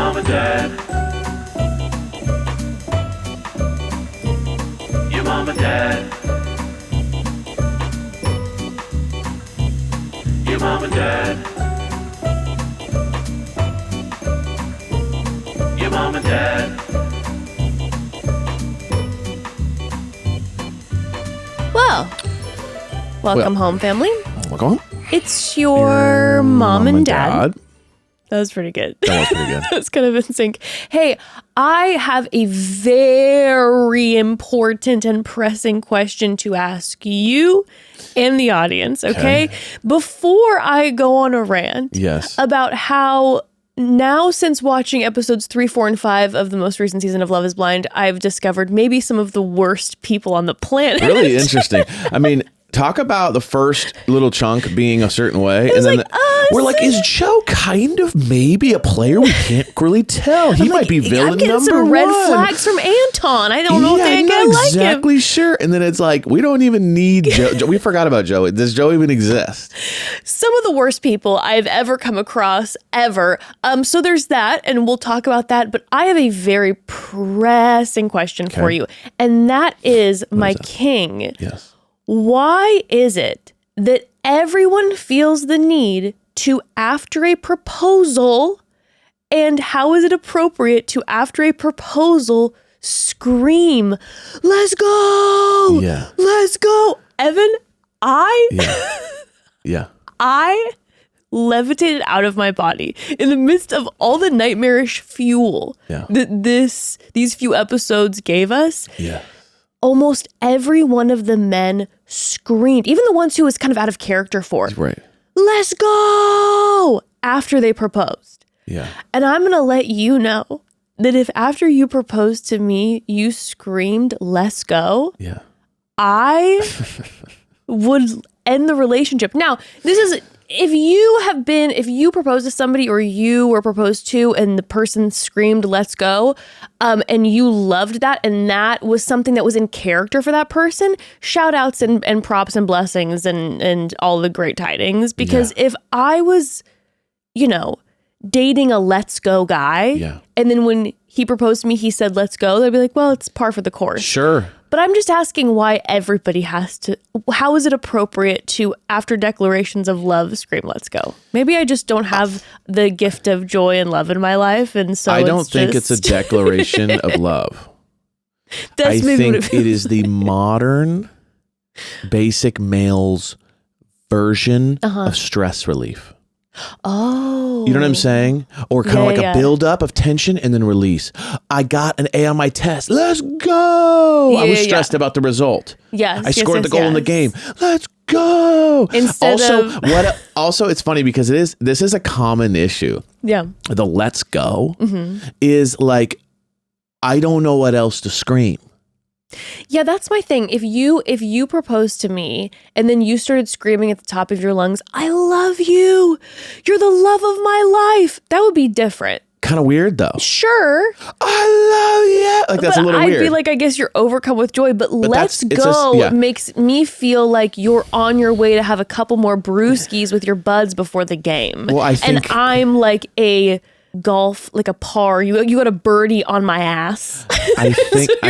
mom and dad. Your mom and dad. Your mom and dad. Your mom and dad. Well, welcome home, family. Welcome home. It's your mom and dad. That was pretty good. That was pretty good. That was kind of in sync. Hey, I have a very important and pressing question to ask you and the audience, okay? Before I go on a rant about how now, since watching episodes 3, 4, and 5 of the most recent season of Love is Blind, I've discovered maybe some of the worst people on the planet. Really interesting. I mean, talk about the first little chunk being a certain way. And then we're like, is Joe kind of maybe a player? We can't really tell. He might be villain number one. Some red flags from Anton. I don't know if they're going to like him. Exactly sure. And then it's like, we don't even need Joe. We forgot about Joe. Does Joe even exist? Some of the worst people I've ever come across, ever. So there's that, and we'll talk about that. But I have a very pressing question for you. And that is, my king. Yes. Why is it that everyone feels the need to, after a proposal, and how is it appropriate to, after a proposal, scream, "Let's go! Yeah. Let's go!" Evan, Yeah. I levitated out of my body in the midst of all the nightmarish fuel that these few episodes gave us. Yeah. Almost every one of the men screamed, even the ones who was kind of out of character for, Right. "Let's go!" after they proposed. Yeah. And I'm going to let you know that if after you proposed to me, you screamed, "Let's go," Yeah. I would end the relationship. Now, this is, if you proposed to somebody or you were proposed to and the person screamed, "Let's go," and you loved that and that was something that was in character for that person, shout outs and props and blessings and all the great tidings. Because if I was, dating a let's go guy, and then when he proposed to me, he said, "Let's go," they'd be like, well, it's par for the course. Sure. But I'm just asking why everybody has to, how is it appropriate to, after declarations of love, scream, "Let's go"? Maybe I just don't have the gift of joy and love in my life. And so I don't think it's a declaration of love. I think it is the modern basic male's version of stress relief. Oh. You know what I'm saying? Or kind of like a buildup of tension and then release. I got an A on my test. Let's go. I was stressed about the result. Yes. I scored the goal in the game. Let's go. Also, it's funny because this is a common issue. Yeah. The "let's go" is like, I don't know what else to scream. Yeah, that's my thing. If you proposed to me and then you started screaming at the top of your lungs, "I love you. You're the love of my life," that would be different. Kind of weird though. Sure. I love you. Like that's a little weird. I'd be like, I guess you're overcome with joy, but "let's go" makes me feel like you're on your way to have a couple more brewskis with your buds before the game. Well, and I'm like a golf, like a par. You got a birdie on my ass. I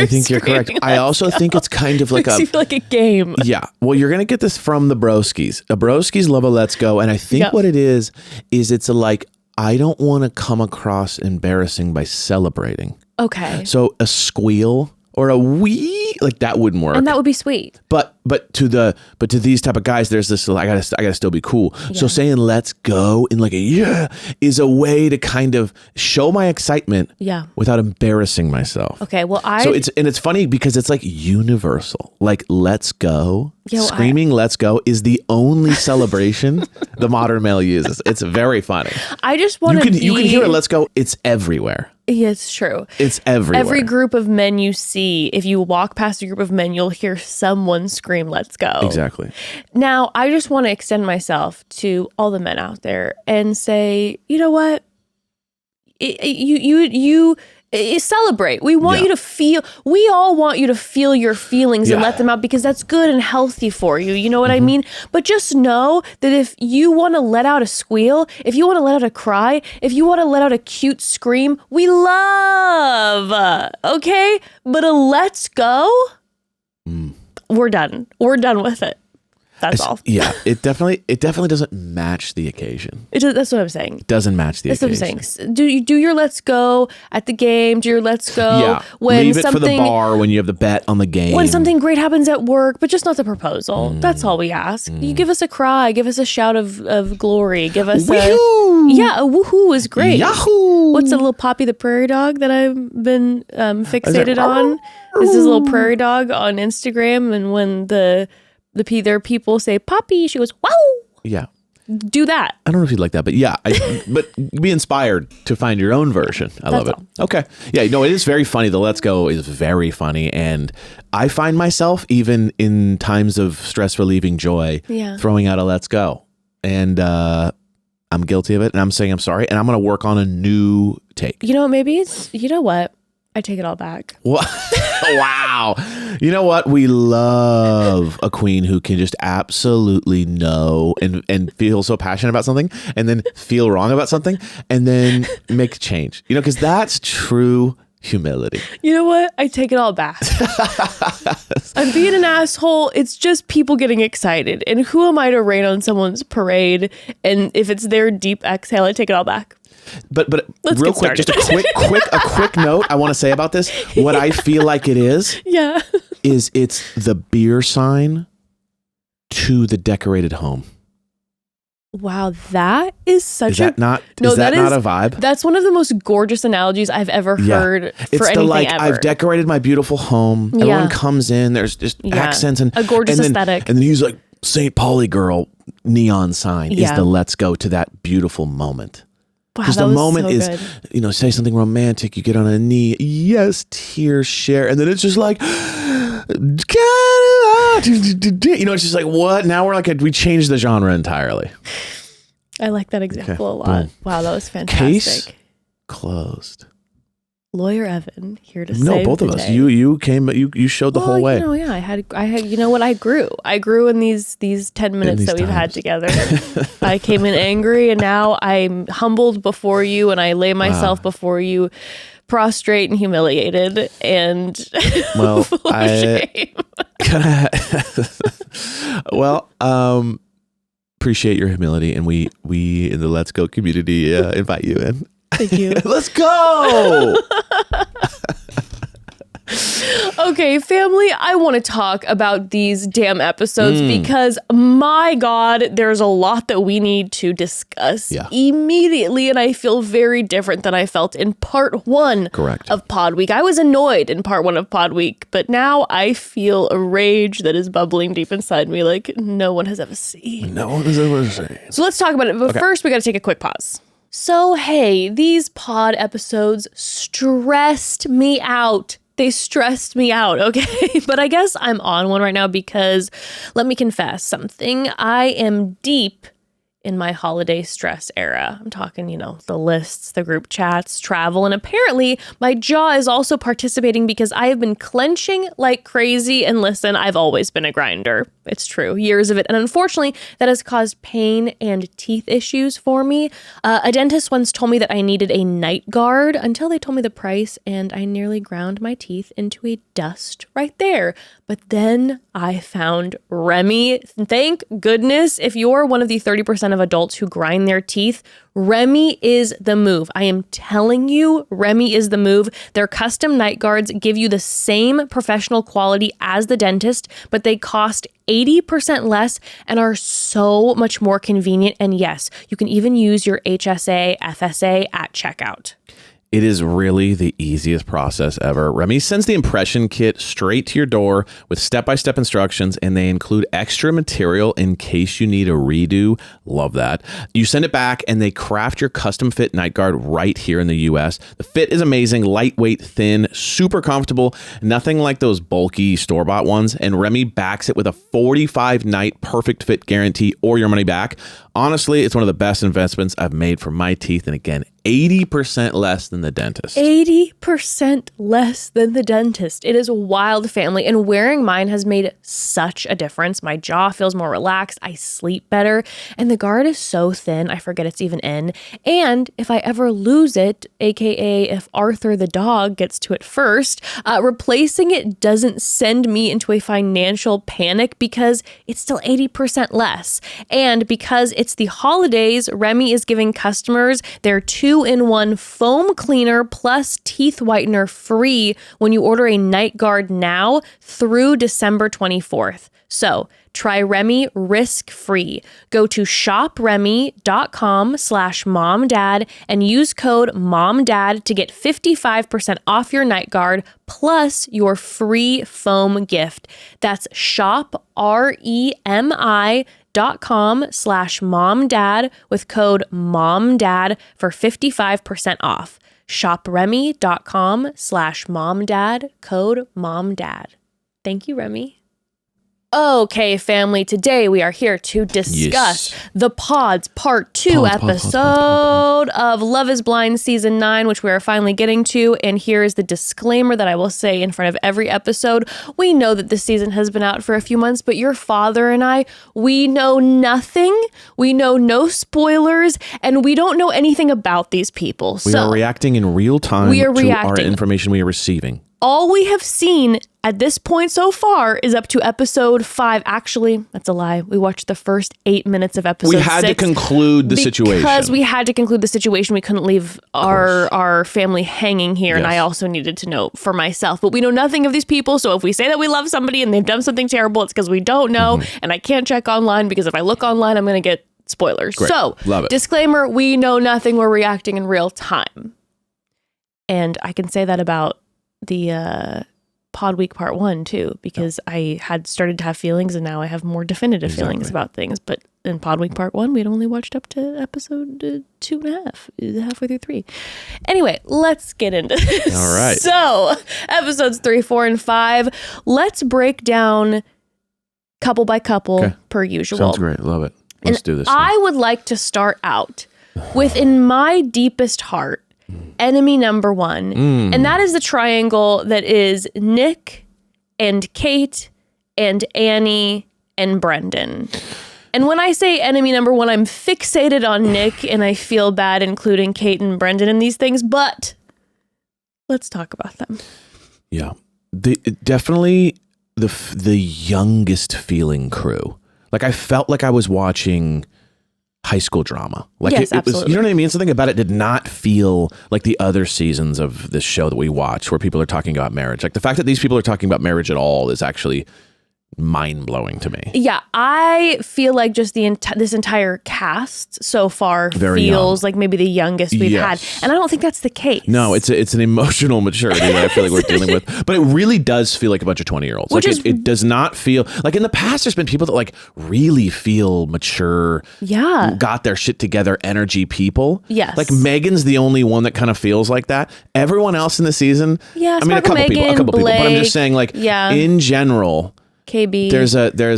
think you're correct. I also think it's kind of like like a game. Yeah. Well, you're gonna get this from the broskies. The broskies love a "let's go," and I think what it is it's like, I don't want to come across embarrassing by celebrating. Okay. So a squeal or a wee, like that wouldn't work. And that would be sweet. But to these type of guys, there's this, I gotta still be cool. Yeah. So saying "let's go" in like a is a way to kind of show my excitement without embarrassing myself. Okay. Well, it's funny because it's like universal. Like "let's go." Screaming "let's go" is the only celebration the modern male uses. It's very funny. I just want to you can hear a "let's go." It's everywhere. Yeah, it's true. It's everywhere. Every group of men you see, if you walk past a group of men, you'll hear someone scream, "Let's go." Exactly. Now, I just want to extend myself to all the men out there and say, you know what? You celebrate. We want you to feel, we all want you to feel your feelings and let them out because that's good and healthy for you. You know what I mean? But just know that if you want to let out a squeal, if you want to let out a cry, if you want to let out a cute scream, we love, okay? But a let's go, we're done. We're done with it. That's all. Yeah, it definitely doesn't match the occasion. That's what I'm saying. It doesn't match the occasion. That's what I'm saying. Do your let's go at the game. Do your let's go when leave it for the bar when you have the bet on the game. When something great happens at work, but just not the proposal. That's all we ask. You give us a cry. Give us a shout of glory. Give us woohoo! A woohoo is great. Yahoo! What's a little Poppy the prairie dog that I've been fixated on? Is this little prairie dog on Instagram, and when their people say Poppy, she goes, wow. Yeah. Do that. I don't know if you'd like that, but but be inspired to find your own version. I love it. Okay. Yeah, no, it is very funny. The let's go is very funny. And I find myself, even in times of stress relieving joy, throwing out a let's go. And I'm guilty of it. And I'm saying I'm sorry. And I'm going to work on a new take. You know, maybe it's, you know what? I take it all back. What? Wow. You know what? We love a queen who can just absolutely know and feel so passionate about something and then feel wrong about something and then make a change. You know, because that's true humility. You know what? I take it all back. I'm being an asshole. It's just people getting excited. And who am I to rain on someone's parade? And if it's their deep exhale, I take it all back. But real quick, just a quick note I want to say about this. What I feel like it is it's the beer sign to the decorated home. Wow, that is such is that not a vibe? That's one of the most gorgeous analogies I've ever heard for anything ever. I've decorated my beautiful home. Everyone comes in, there's just accents and a gorgeous aesthetic. And then he's like, St. Pauli girl neon sign is the let's go to that beautiful moment. Because the moment is, you know, say something romantic, you get on a knee, yes, tears share, and then it's just like, you know, it's just like, what? Now we changed the genre entirely. I like that example a lot. Boom. Wow, that was fantastic. Case closed. Lawyer Evan here to no, both of us. You came, you showed the whole way. You know, I had. You know what? I grew in these 10 minutes that we've had together. I came in angry, and now I'm humbled before you, and I lay myself before you, prostrate and humiliated, and full of shame. Appreciate your humility, and we in the Let's Go community invite you in. Thank you. Let's go. Okay, family, I want to talk about these damn episodes because, my God, there's a lot that we need to discuss immediately, and I feel very different than I felt in part one of Pod Week. I was annoyed in part one of Pod Week, but now I feel a rage that is bubbling deep inside me like no one has ever seen. No one has ever seen. So let's talk about it, but first we got to take a quick pause. So, hey, these pod episodes stressed me out. They stressed me out, okay? But I guess I'm on one right now because, let me confess something. I am deep in my holiday stress era. I'm talking, you know, the lists, the group chats, travel, and apparently my jaw is also participating because I have been clenching like crazy. And listen, I've always been a grinder. It's true. Years of it. And unfortunately, that has caused pain and teeth issues for me. A dentist once told me that I needed a night guard until they told me the price, and I nearly ground my teeth into a dust right there. But then I found Remy. Thank goodness. If you're one of the 30% of adults who grind their teeth, Remy is the move. I am telling you, Remy is the move. Their custom night guards give you the same professional quality as the dentist, but they cost 80% less and are so much more convenient. And yes, you can even use your HSA, FSA at checkout. It is really the easiest process ever. Remy sends the impression kit straight to your door with step-by-step instructions, and they include extra material in case you need a redo. Love that. You send it back, and they craft your custom fit night guard right here in the US. The fit is amazing, lightweight, thin, super comfortable, nothing like those bulky store-bought ones, and Remy backs it with a 45-night perfect fit guarantee or your money back. Honestly, it's one of the best investments I've made for my teeth, and again, 80% less than the dentist. 80% less than the dentist. It is wild, family. And wearing mine has made such a difference. My jaw feels more relaxed. I sleep better. And the guard is so thin, I forget it's even in. And if I ever lose it, aka if Arthur the dog gets to it first, replacing it doesn't send me into a financial panic because it's still 80% less. And because it's the holidays, Remy is giving customers their 2-in-1 foam cleaner plus teeth whitener free when you order a night guard now through December 24th. So try Remy risk-free. Go to shopremy.com/momdad and use code MOMDAD to get 55% off your night guard plus your free foam gift. That's shopremi.com/momdad with code MOMDAD for 55% off. shopremy.com/momdad, code MOMDAD. Thank you, Remy. Okay, family, today we are here to discuss the PODS Part 2 episode of Love is Blind Season 9, which we are finally getting to. And here is the disclaimer that I will say in front of every episode. We know that this season has been out for a few months, but your father and I, we know nothing. We know no spoilers, and we don't know anything about these people. We are reacting in real time to our information we are receiving. All we have seen at this point so far is up to episode 5. Actually, that's a lie. We watched the first 8 minutes of episode 6. We had to conclude the situation. Because we had to conclude the situation. We couldn't leave our family hanging here. Yes. And I also needed to know for myself. But we know nothing of these people. So if we say that we love somebody and they've done something terrible, it's because we don't know. Mm-hmm. And I can't check online because if I look online, I'm going to get spoilers. Great. So, love it. Disclaimer, we know nothing. We're reacting in real time. And I can say that about the Pod Week Part 1 too, because I had started to have feelings and now I have more definitive feelings about things. But in Pod Week Part 1, we'd only watched up to episode 2.5, halfway through 3. Anyway, let's get into this. All right. So episodes 3, 4, and 5, let's break down couple by couple per usual. Sounds great. Love it. Let's do this. I would like to start out with, in my deepest heart, enemy number 1. And that is the triangle that is Nick and Kait and Annie and Brendan. And when I say enemy number 1, I'm fixated on Nick and I feel bad including Kait and Brendan in these things, but let's talk about them. Yeah. Definitely the youngest feeling crew. Like I felt like I was watching high school drama. Like yes, it was, you know what I mean? Something about it did not feel like the other seasons of this show that we watch where people are talking about marriage. Like the fact that these people are talking about marriage at all is actually mind-blowing to me. Yeah, I feel like just this entire cast so far Very feels young. like maybe the youngest we've had. And I don't think that's the case. No, it's an emotional maturity that I feel like we're dealing with. But it really does feel like a bunch of 20-year-olds. Like it does not feel like in the past there's been people that like really feel mature, got their shit together, energy people. Yes. Like Megan's the only one that kind of feels like that. Everyone else in the season, I mean a couple people, but I'm just saying like in general, KB. There's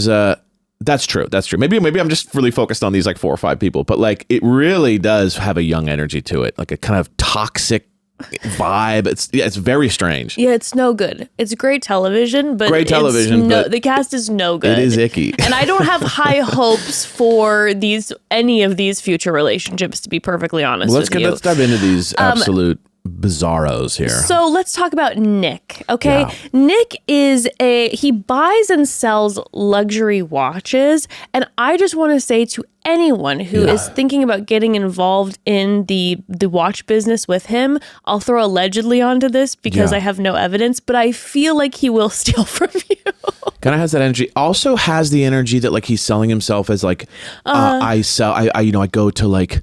a that's true. Maybe I'm just really focused on these like 4 or 5 people, but like it really does have a young energy to it, like a kind of toxic vibe. It's very strange. Yeah, it's no good. It's great television, but but the cast is no good. It is icky. And I don't have high hopes for any of these future relationships, to be perfectly honest with you. Let's dive into these absolute bizarros here. So let's talk about Nick, okay? Yeah. Nick he buys and sells luxury watches, and I just want to say to anyone who is thinking about getting involved in the watch business with him, I'll throw allegedly onto this because I have no evidence, but I feel like he will steal from you. Kind of has that energy. Also has the energy that like he's selling himself as like I go to like,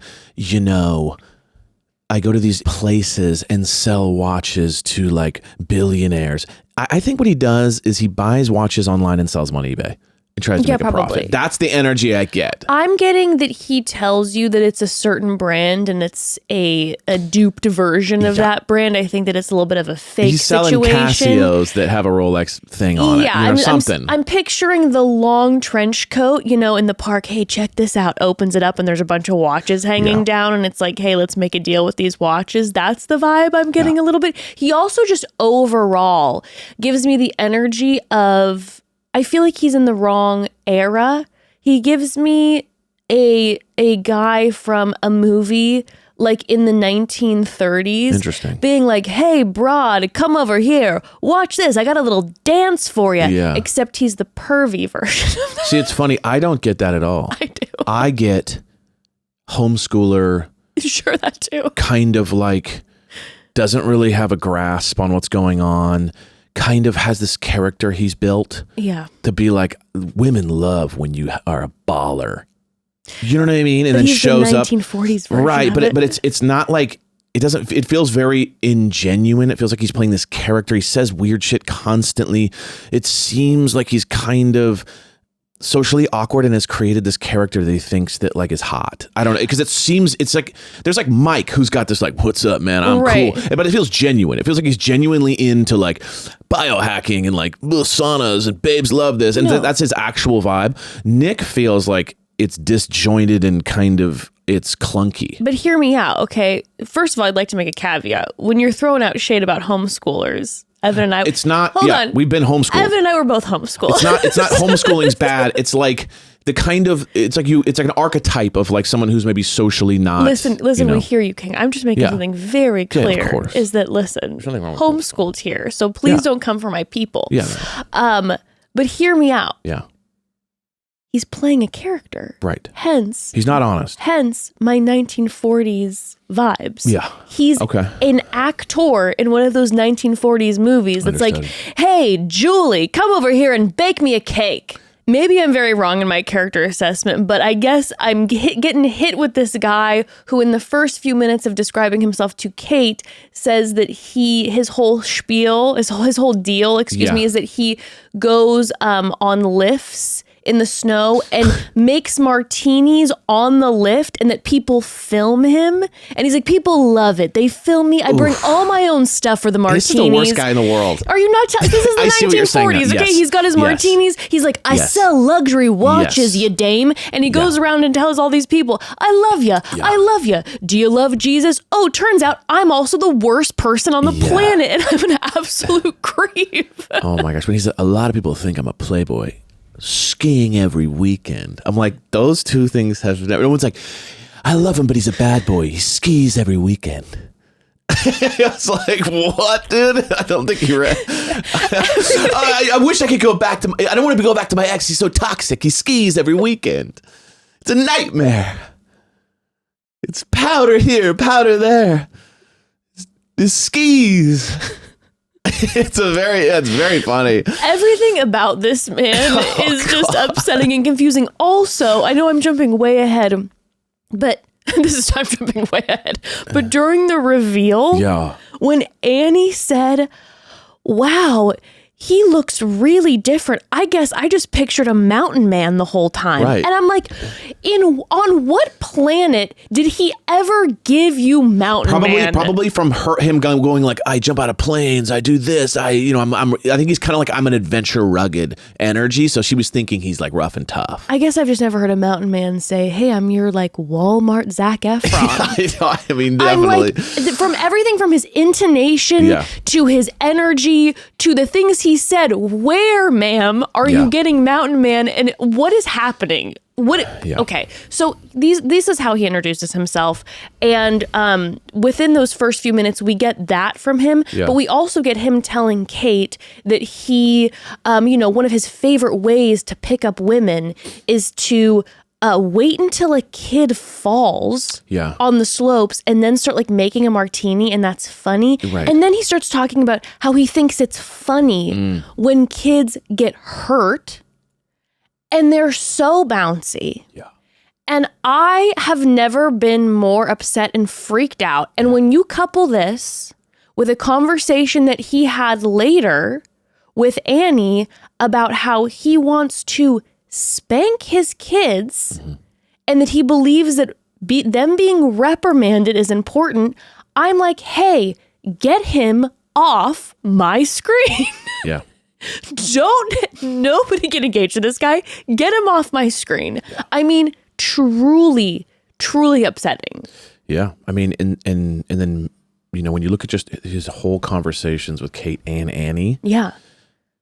I go to these places and sell watches to like billionaires. I think what he does is he buys watches online and sells them on eBay. and tries to make a profit. That's the energy I get. I'm getting that he tells you that it's a certain brand and it's a duped version of that brand. I think that it's a little bit of a fake He's selling situation. Casios that have a Rolex thing on it. Something. I'm picturing the long trench coat, in the park. Hey, check this out. Opens it up and there's a bunch of watches hanging down. And it's like, hey, let's make a deal with these watches. That's the vibe I'm getting a little bit. He also just overall gives me the energy of, I feel like he's in the wrong era. He gives me a guy from a movie like in the 1930s. Interesting. Being like, hey, broad, come over here. Watch this. I got a little dance for you. Yeah. Except he's the pervy version of that. See, it's funny. I don't get that at all. I do. I get homeschooler. Sure, that too. Kind of like doesn't really have a grasp on what's going on. Kind of has this character he's built to be like, women love when you are a baller. You know what I mean? And then shows the 1940s up. Right. But it's not like, it feels very ingenuine. It feels like he's playing this character. He says weird shit constantly. It seems like he's kind of socially awkward and has created this character that he thinks that like is hot. I don't know, because it's like there's like Mike who's got this like, what's up, man, I'm cool, but it feels genuine. It feels like he's genuinely into like biohacking and like saunas and babes love this, and that's his actual vibe. Nick feels like it's disjointed and kind of it's clunky. But hear me out, okay? First of all, I'd like to make a caveat. When you're throwing out shade about homeschoolers, Evan and I... It's not... Hold on. We've been homeschooled. Evan and I were both homeschooled. It's not homeschooling's bad. It's like the kind of... It's like an archetype of like someone who's maybe socially not... Listen, we hear you, King. I'm just making something very clear. Of course. Is that, listen, homeschooled here, so please don't come for my people. Yeah. But hear me out. Yeah. He's playing a character. Right. Hence... He's not honest. Hence, my 1940s vibes. Yeah. He's an actor in one of those 1940s movies that's like, hey, Julie, come over here and bake me a cake. Maybe I'm very wrong in my character assessment, but I guess I'm getting hit with this guy who in the first few minutes of describing himself to Kait says that his whole spiel, his whole deal, is that he goes on lifts in the snow and makes martinis on the lift, and that people film him. And he's like, people love it. They film me. I bring all my own stuff for the martinis. This is the worst guy in the world. Are you not? This is the 1940s. Okay, he's got his martinis. He's like, I sell luxury watches, you dame. And he goes around and tells all these people, I love you. I love you. Do you love Jesus? Oh, turns out I'm also the worst person on the planet, and I'm an absolute creep. Oh my gosh. When a lot of people think I'm a playboy. Skiing every weekend. I'm like, those two things have... Everyone's like, I love him, but he's a bad boy. He skis every weekend. It's like, what, dude? I don't think you're right. I wish I could go back to... I don't want to go back to my ex. He's so toxic. He skis every weekend. It's a nightmare. It's powder here, powder there. It skis. It's very funny. Everything about this man is just upsetting and confusing. Also, I know I'm jumping way ahead, but this is time jumping way ahead. But during the reveal, when Annie said, wow, he looks really different. I guess I just pictured a mountain man the whole time. Right. And I'm like, on what planet did he ever give you mountain man? Probably from him going like, I jump out of planes, I do this, I think he's kind of like, I'm an adventure rugged energy. So she was thinking he's like rough and tough. I guess I've just never heard a mountain man say, hey, I'm your like Walmart Zac Efron. I mean, definitely. I'm like, from everything from his intonation to his energy to the things he said, where, ma'am, are you getting mountain man, and what is happening? Okay, so this is how he introduces himself, and within those first few minutes we get that from him, but we also get him telling Kait that he one of his favorite ways to pick up women is to wait until a kid falls on the slopes and then start like making a martini, and that's funny. Right. And then he starts talking about how he thinks it's funny when kids get hurt and they're so bouncy. Yeah. And I have never been more upset and freaked out. And when you couple this with a conversation that he had later with Annie about how he wants to spank his kids and that he believes that them being reprimanded is important, I'm like, hey, get him off my screen. Yeah. Nobody get engaged with this guy. Get him off my screen. Yeah. I mean, truly upsetting. Yeah. I mean, and then, you know, when you look at just his whole conversations with Kait and Annie. Yeah.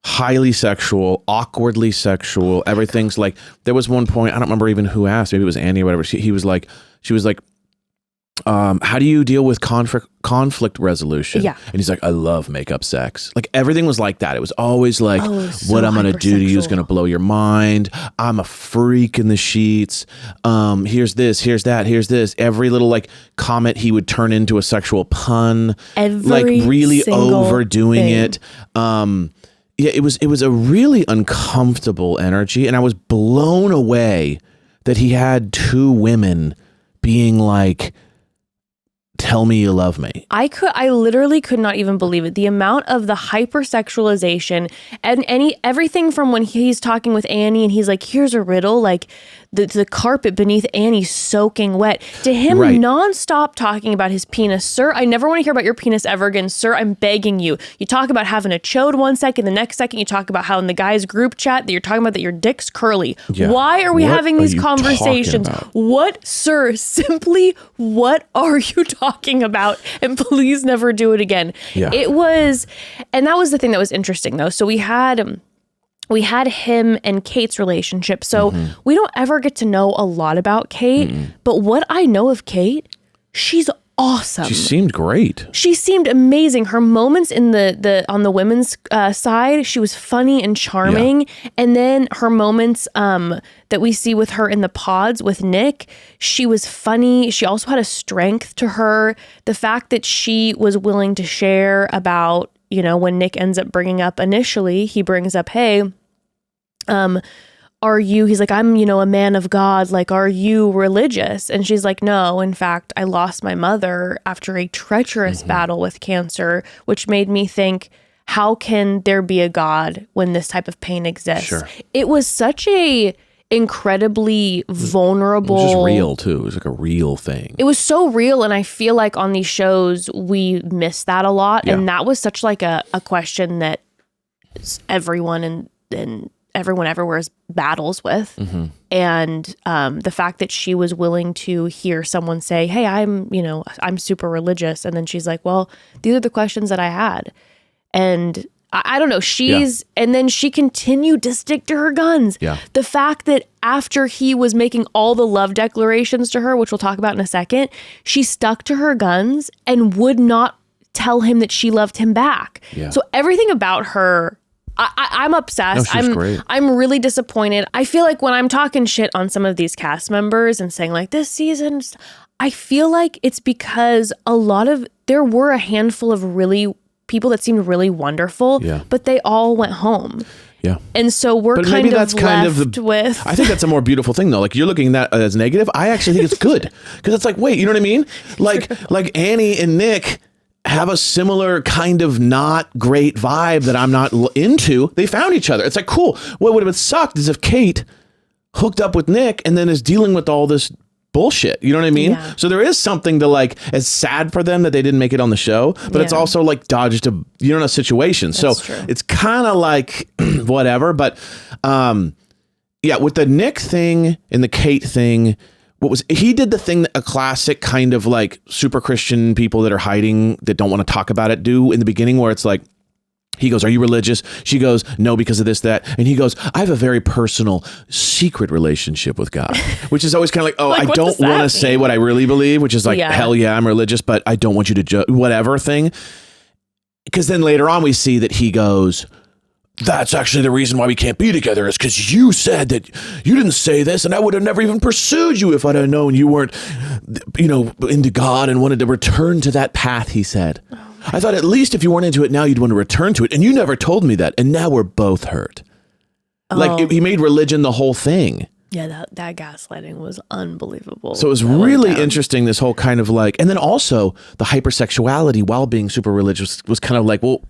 Highly sexual, awkwardly sexual. Everything's like, there was one point, I don't remember even who asked, maybe it was Annie or whatever. She was like, how do you deal with conflict resolution? Yeah. And he's like, I love makeup sex. Like everything was like that. It was always like, what I'm going to do to you is going to blow your mind. I'm a freak in the sheets. Here's this, here's that, here's this. Every little like comment he would turn into a sexual pun. Like really overdoing it. Yeah, it was a really uncomfortable energy. And I was blown away that he had two women being like, tell me you love me. I literally could not even believe it. The amount of the hypersexualization and everything from when he's talking with Annie and he's like, here's a riddle, like the carpet beneath Annie soaking wet, to him nonstop talking about his penis. Sir, I never want to hear about your penis ever again. Sir, I'm begging you. You talk about having a chode one second, the next second you talk about how in the guys group chat that you're talking about that your dick's curly. Yeah. Why are we having these conversations? What, sir, simply what are you talking about? And please never do it again. Yeah. It was, and that was the thing that was interesting though. So we had him and Kate's relationship. So we don't ever get to know a lot about Kait, but what I know of Kait, she's awesome. She seemed great. She seemed amazing. Her moments in the on the women's side, she was funny and charming. Yeah. And then her moments that we see with her in the pods with Nick, she was funny. She also had a strength to her. The fact that she was willing to share about, you know, when Nick ends up bringing up initially, he brings up, hey, are you, he's like, I'm, you know, a man of God. Like, are you religious? And she's like, no, in fact, I lost my mother after a treacherous battle with cancer, which made me think, how can there be a God when this type of pain exists? Sure. It was such a incredibly vulnerable. It was just real too. It was like a real thing. It was so real. And I feel like on these shows, we miss that a lot. Yeah. And that was such like a question that everyone and everyone everywhere battles with. And the fact that she was willing to hear someone say, hey, I'm super religious. And then she's like, well, these are the questions that I had. And I don't know, and then she continued to stick to her guns. Yeah. The fact that after he was making all the love declarations to her, which we'll talk about in a second, she stuck to her guns and would not tell him that she loved him back. Yeah. So everything about her, I'm obsessed. No, great. I'm really disappointed. I feel like when I'm talking shit on some of these cast members and saying like this season, I feel like it's because there were a handful of really people that seemed really wonderful, but they all went home. Yeah. And so we're kind of left with... I think that's a more beautiful thing though. Like you're looking at that as negative. I actually think it's good because it's like, wait, you know what I mean? Like Annie and Nick have a similar kind of not great vibe that I'm not into. They found each other. It's like, cool. What would have sucked is if Kait hooked up with Nick and then is dealing with all this bullshit. You know what I mean? Yeah. So there is something to like, as sad for them that they didn't make it on the show, but it's also like dodged a situation. That's true. It's kind of like whatever, but with the Nick thing and the Kait thing, he did the thing that a classic kind of like super Christian people that are hiding, that don't want to talk about it do in the beginning, where it's like, he goes, are you religious? She goes, no, because of this, that. And he goes, I have a very personal, secret relationship with God, which is always kind of like, oh, like, I don't want to say what I really believe, which is like, hell yeah, I'm religious, but I don't want you to judge, whatever thing. Because then later on we see that he goes, that's actually the reason why we can't be together is because you said that you didn't say this and I would have never even pursued you if I'd have known you weren't, into God and wanted to return to that path, he said. I thought at least if you weren't into it now, you'd want to return to it. And you never told me that. And now we're both hurt. Like he made religion the whole thing. Yeah, that gaslighting was unbelievable. So it was really interesting, this whole kind of like, and then also the hypersexuality while being super religious was kind of like, well,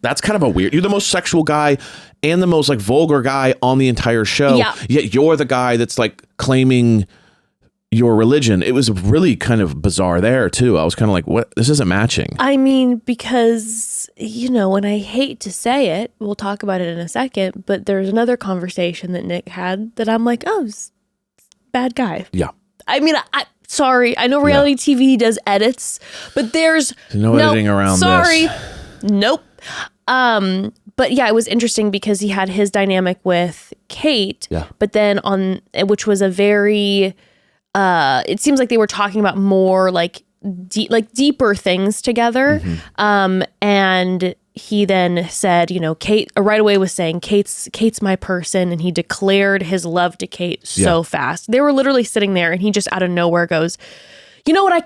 That's kind of a weird. You're the most sexual guy and the most like vulgar guy on the entire show. Yeah. Yet you're the guy that's like claiming your religion. It was really kind of bizarre there too. I was kind of like, what? This isn't matching. I mean, because, and I hate to say it, we'll talk about it in a second, but there's another conversation that Nick had that I'm like, oh, bad guy. Yeah. I mean, sorry. I know reality TV does edits, but there's no editing around sorry. this. Nope. But yeah, it was interesting because he had his dynamic with Kait, but then which was a very, it seems like they were talking about more like deeper things together. And he then said, Kait right away was saying Kait's my person, and he declared his love to Kait so fast. They were literally sitting there, and he just out of nowhere goes, you know what? I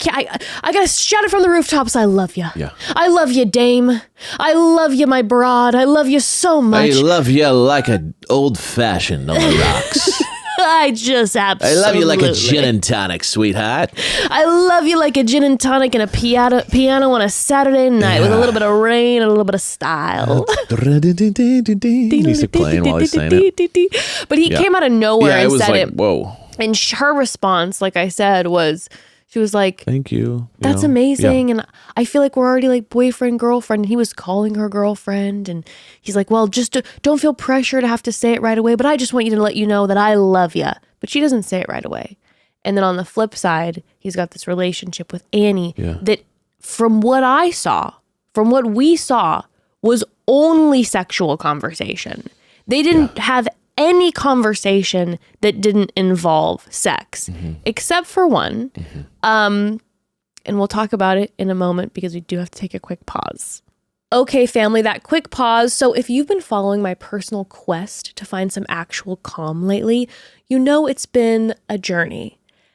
gotta shout it from the rooftops. I love you. Yeah. I love you, dame. I love you, my broad. I love you so much. I love you like an old fashioned on the rocks. I just absolutely. I love you like a gin and tonic, sweetheart. I love you like a gin and tonic and a piano on a Saturday night with a little bit of rain and a little bit of style. He's playing while he's saying it. But he came out of nowhere and said it. Whoa. And her response, like I said, was. She was like, thank you. That's amazing. And I feel like we're already like boyfriend, girlfriend. And he was calling her girlfriend. And he's like, well, just don't feel pressure to have to say it right away. But I just want you to let you know that I love you. But she doesn't say it right away. And then on the flip side, he's got this relationship with Annie that from what we saw, was only sexual conversation. They didn't have any conversation that didn't involve sex, except for one. And we'll talk about it in a moment because we do have to take a quick pause. Okay, family, that quick pause. So if you've been following my personal quest to find some actual calm lately, it's been a journey.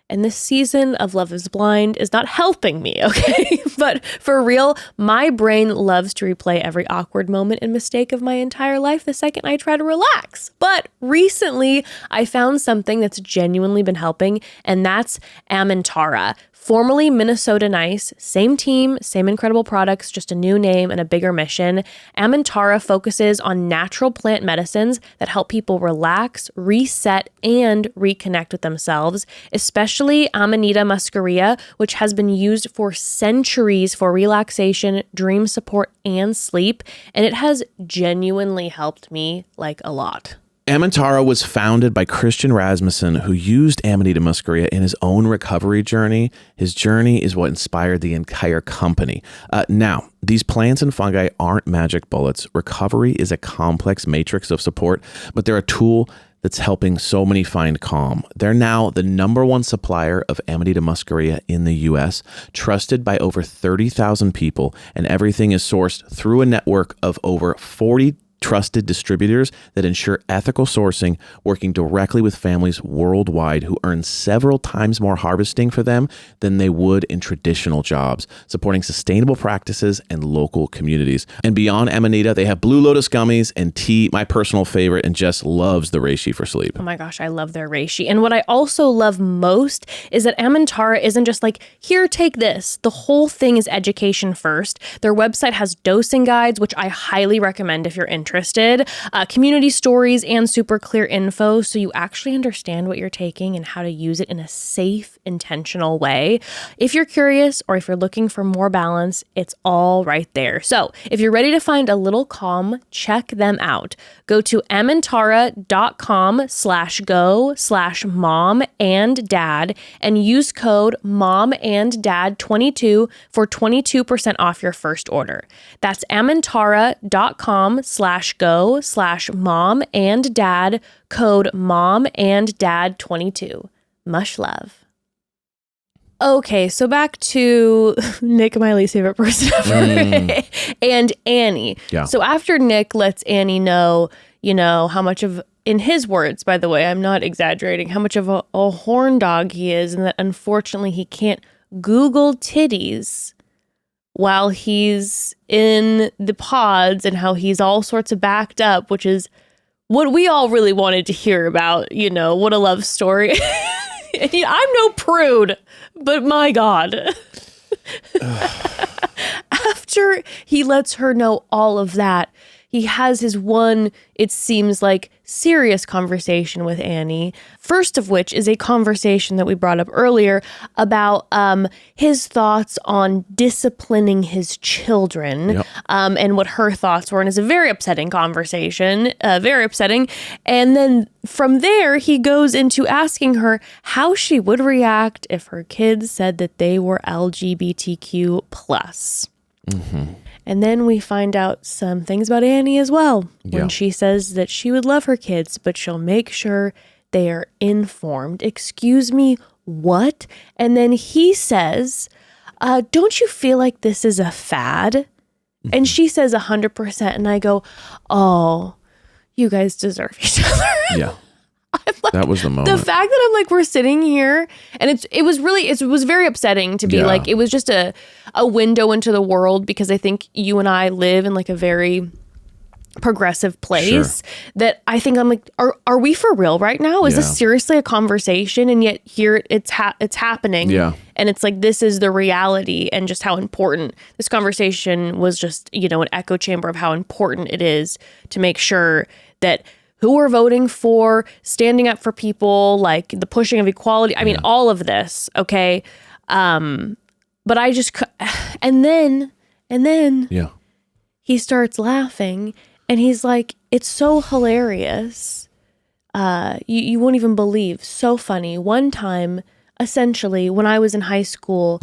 And this season of Love is Blind is not helping me, okay? But for real, my brain loves to replay every awkward moment and mistake of my entire life the second I try to relax. But recently, I found something that's genuinely been helping, and that's Amintara. Formerly Minnesota Nice, same team, same incredible products, just a new name and a bigger mission. Amintara focuses on natural plant medicines that help people relax, reset, and reconnect with themselves, especially Amanita muscaria, which has been used for centuries for relaxation, dream support, and sleep, and it has genuinely helped me like a lot. Amintara was founded by Christian Rasmussen, who used Amanita muscaria in his own recovery journey. His journey is what inspired the entire company. Now, these plants and fungi aren't magic bullets. Recovery is a complex matrix of support, but they're a tool that's helping so many find calm. They're now the #1 supplier of Amanita muscaria in the U.S., trusted by over 30,000 people, and everything is sourced through a network of over 40 trusted distributors that ensure ethical sourcing, working directly with families worldwide who earn several times more harvesting for them than they would in traditional jobs, supporting sustainable practices and local communities. And beyond Amanita, they have Blue Lotus gummies and tea, my personal favorite, and Jess loves the reishi for sleep. Oh my gosh, I love their reishi. And what I also love most is that Amintara isn't just like, here, take this. The whole thing is education first. Their website has dosing guides, which I highly recommend if you're interested, community stories, and super clear info so you actually understand what you're taking and how to use it in a safe, intentional way. If you're curious or if you're looking for more balance, it's all right there. So if you're ready to find a little calm, check them out. Go to amintara.com/go/mom-and-dad and use code MOM-AND-DAD22 for 22% off your first order. That's amintara.com/go/mom-and-dad, code MOM-AND-DAD22. Much love. Okay, so back to Nick, my least favorite person ever, and Annie. Yeah. So after Nick lets Annie know, how much of, in his words, by the way, I'm not exaggerating, how much of a horn dog he is, and that unfortunately he can't Google titties while he's in the pods, and how he's all sorts of backed up, which is what we all really wanted to hear about, what a love story. I'm no prude, but my God. after he lets her know all of that, he has his one, it seems like, serious conversation with Annie. First of which is a conversation that we brought up earlier about his thoughts on disciplining his children, and what her thoughts were. And it's a very upsetting conversation, very upsetting. And then from there, he goes into asking her how she would react if her kids said that they were LGBTQ+. And then we find out some things about Annie as well, when she says that she would love her kids, but she'll make sure they are informed. Excuse me, what? And then he says, don't you feel like this is a fad? And she says 100%. And I go, oh, you guys deserve each other. Yeah. Like, that was the moment. The fact that I'm like, we're sitting here, and it was very upsetting to be like, it was just a window into the world, because I think you and I live in like a very progressive place that I think I'm like, are we for real right now? Is this seriously a conversation? And yet here it's happening. Yeah. And it's like, this is the reality, and just how important this conversation was, just, an echo chamber of how important it is to make sure that who we're voting for, standing up for people, like the pushing of equality. I mean, all of this. Okay. But I just, and then he starts laughing, and he's like, it's so hilarious. You won't even believe. So funny. One time, essentially, when I was in high school,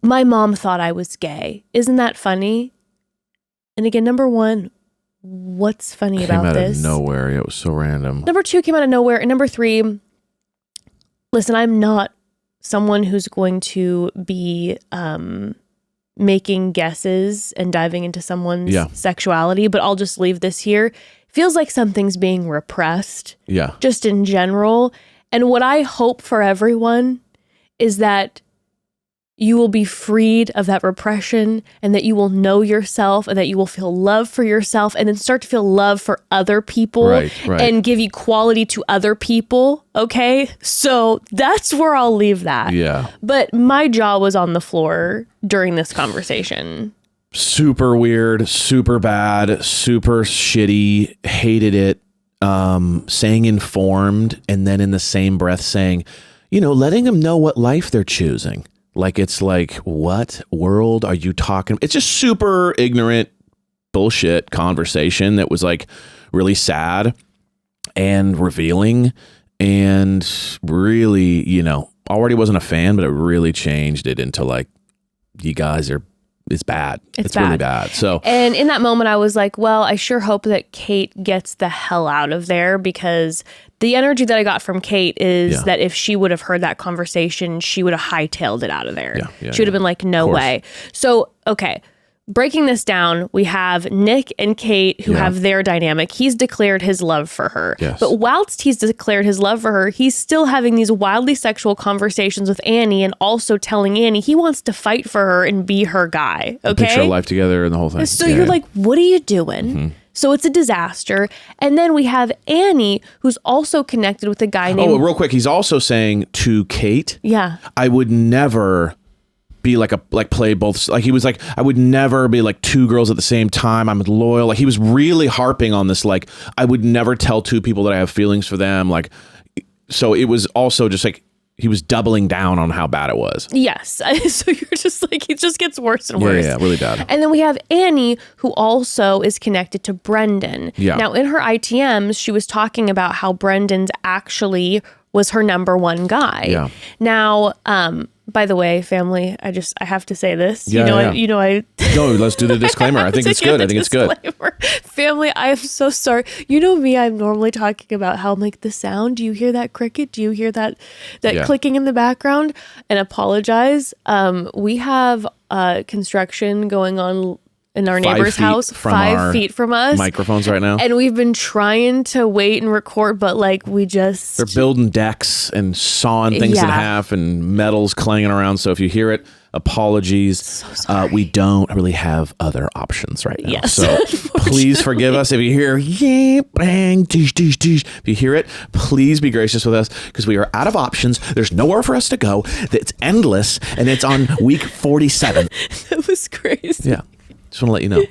my mom thought I was gay. Isn't that funny? And again, number one, what's funny about this? Came out of nowhere. It was so random. Number two came out of nowhere. And number three, listen, I'm not someone who's going to be making guesses and diving into someone's sexuality, but I'll just leave this here. Feels like something's being repressed. Yeah. Just in general. And what I hope for everyone is that you will be freed of that repression, and that you will know yourself, and that you will feel love for yourself, and then start to feel love for other people, and give equality to other people. Okay. So that's where I'll leave that. Yeah. But my jaw was on the floor during this conversation. Super weird, super bad, super shitty, hated it. Saying informed, and then in the same breath saying, letting them know what life they're choosing. Like, it's like, what world are you talking? It's just super ignorant bullshit conversation that was like really sad and revealing, and really, already wasn't a fan, but it really changed it into like, you guys are, it's bad. It's really bad. So, and in that moment I was like, well, I sure hope that Kait gets the hell out of there, because the energy that I got from Kait is that if she would have heard that conversation, she would have hightailed it out of there. She would have been like, no way. So, okay. Breaking this down, we have Nick and Kait who have their dynamic. He's declared his love for her. Yes. But whilst he's declared his love for her, he's still having these wildly sexual conversations with Annie, and also telling Annie he wants to fight for her and be her guy. Okay. Picture life together and the whole thing. So you're like, what are you doing? Mm-hmm. So it's a disaster. And then we have Annie, who's also connected with a guy named... Oh, real quick. He's also saying to Kait, I would never be like play both. Like, he was like, I would never be like two girls at the same time. I'm loyal. Like, he was really harping on this. Like, I would never tell two people that I have feelings for them. Like, so it was also just like, he was doubling down on how bad it was. Yes. So you're just like, it just gets worse and worse. Yeah, really bad. And then we have Annie, who also is connected to Brendan. Yeah. Now, in her ITMs, she was talking about how Brendan's actually was her number one guy. Yeah. Now, by the way, family, I have to say this. No, let's do the disclaimer. I think it's good. I think it's good. Family, I am so sorry. You know me, I'm normally talking about how I'm like, the sound, do you hear that cricket? Do you hear that clicking in the background? And apologize. We have construction going on in our neighbor's house, 5 feet from us. Microphones right now. And we've been trying to wait and record, but like they're building decks and sawing things in half, and metal's clanging around. So if you hear it, apologies. So sorry. We don't really have other options right now. Yes. So please forgive us if you hear bang, if you hear it, please be gracious with us, because we are out of options. There's nowhere for us to go. It's endless, and it's on week 47. That was crazy. Yeah. Just want to let you know.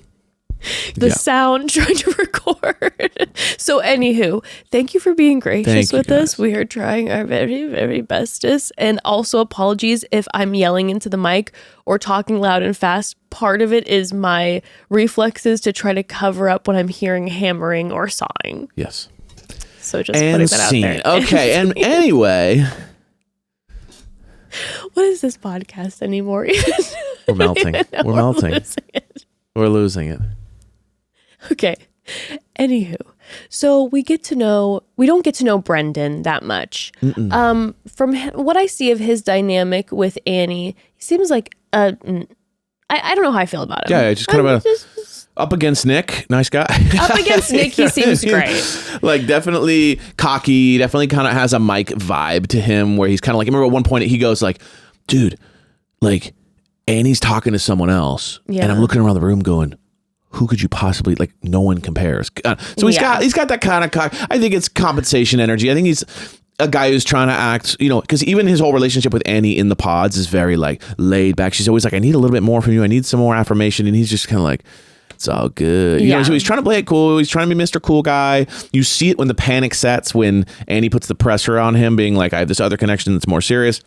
The sound trying to record. So anywho, thank you for being gracious with us. We are trying our very, very bestest. And also apologies if I'm yelling into the mic or talking loud and fast. Part of it is my reflexes to try to cover up when I'm hearing hammering or sawing. Yes. So just putting that out there. Okay, and anyway. What is this podcast anymore? We're melting. We're melting. We're losing it. Okay. Anywho, so we don't get to know Brendan that much. From what I see of his dynamic with Annie, he seems like I don't know how I feel about him. Yeah, just kind of up against Nick, nice guy. Up against Nick, he seems great. Like definitely cocky, definitely kind of has a Mike vibe to him where he's kind of like, I remember at one point he goes like, dude, like Annie's talking to someone else and I'm looking around the room going, who could you possibly, like, no one compares. So he's got that kind of cock. I think it's compensation energy. I think he's a guy who's trying to act, because even his whole relationship with Annie in the pods is very like laid back. She's always like, I need a little bit more from you. I need some more affirmation. And he's just kind of like, it's all good. So he's trying to play it cool. He's trying to be Mr. Cool Guy. You see it when the panic sets, when Annie puts the pressure on him being like, I have this other connection that's more serious.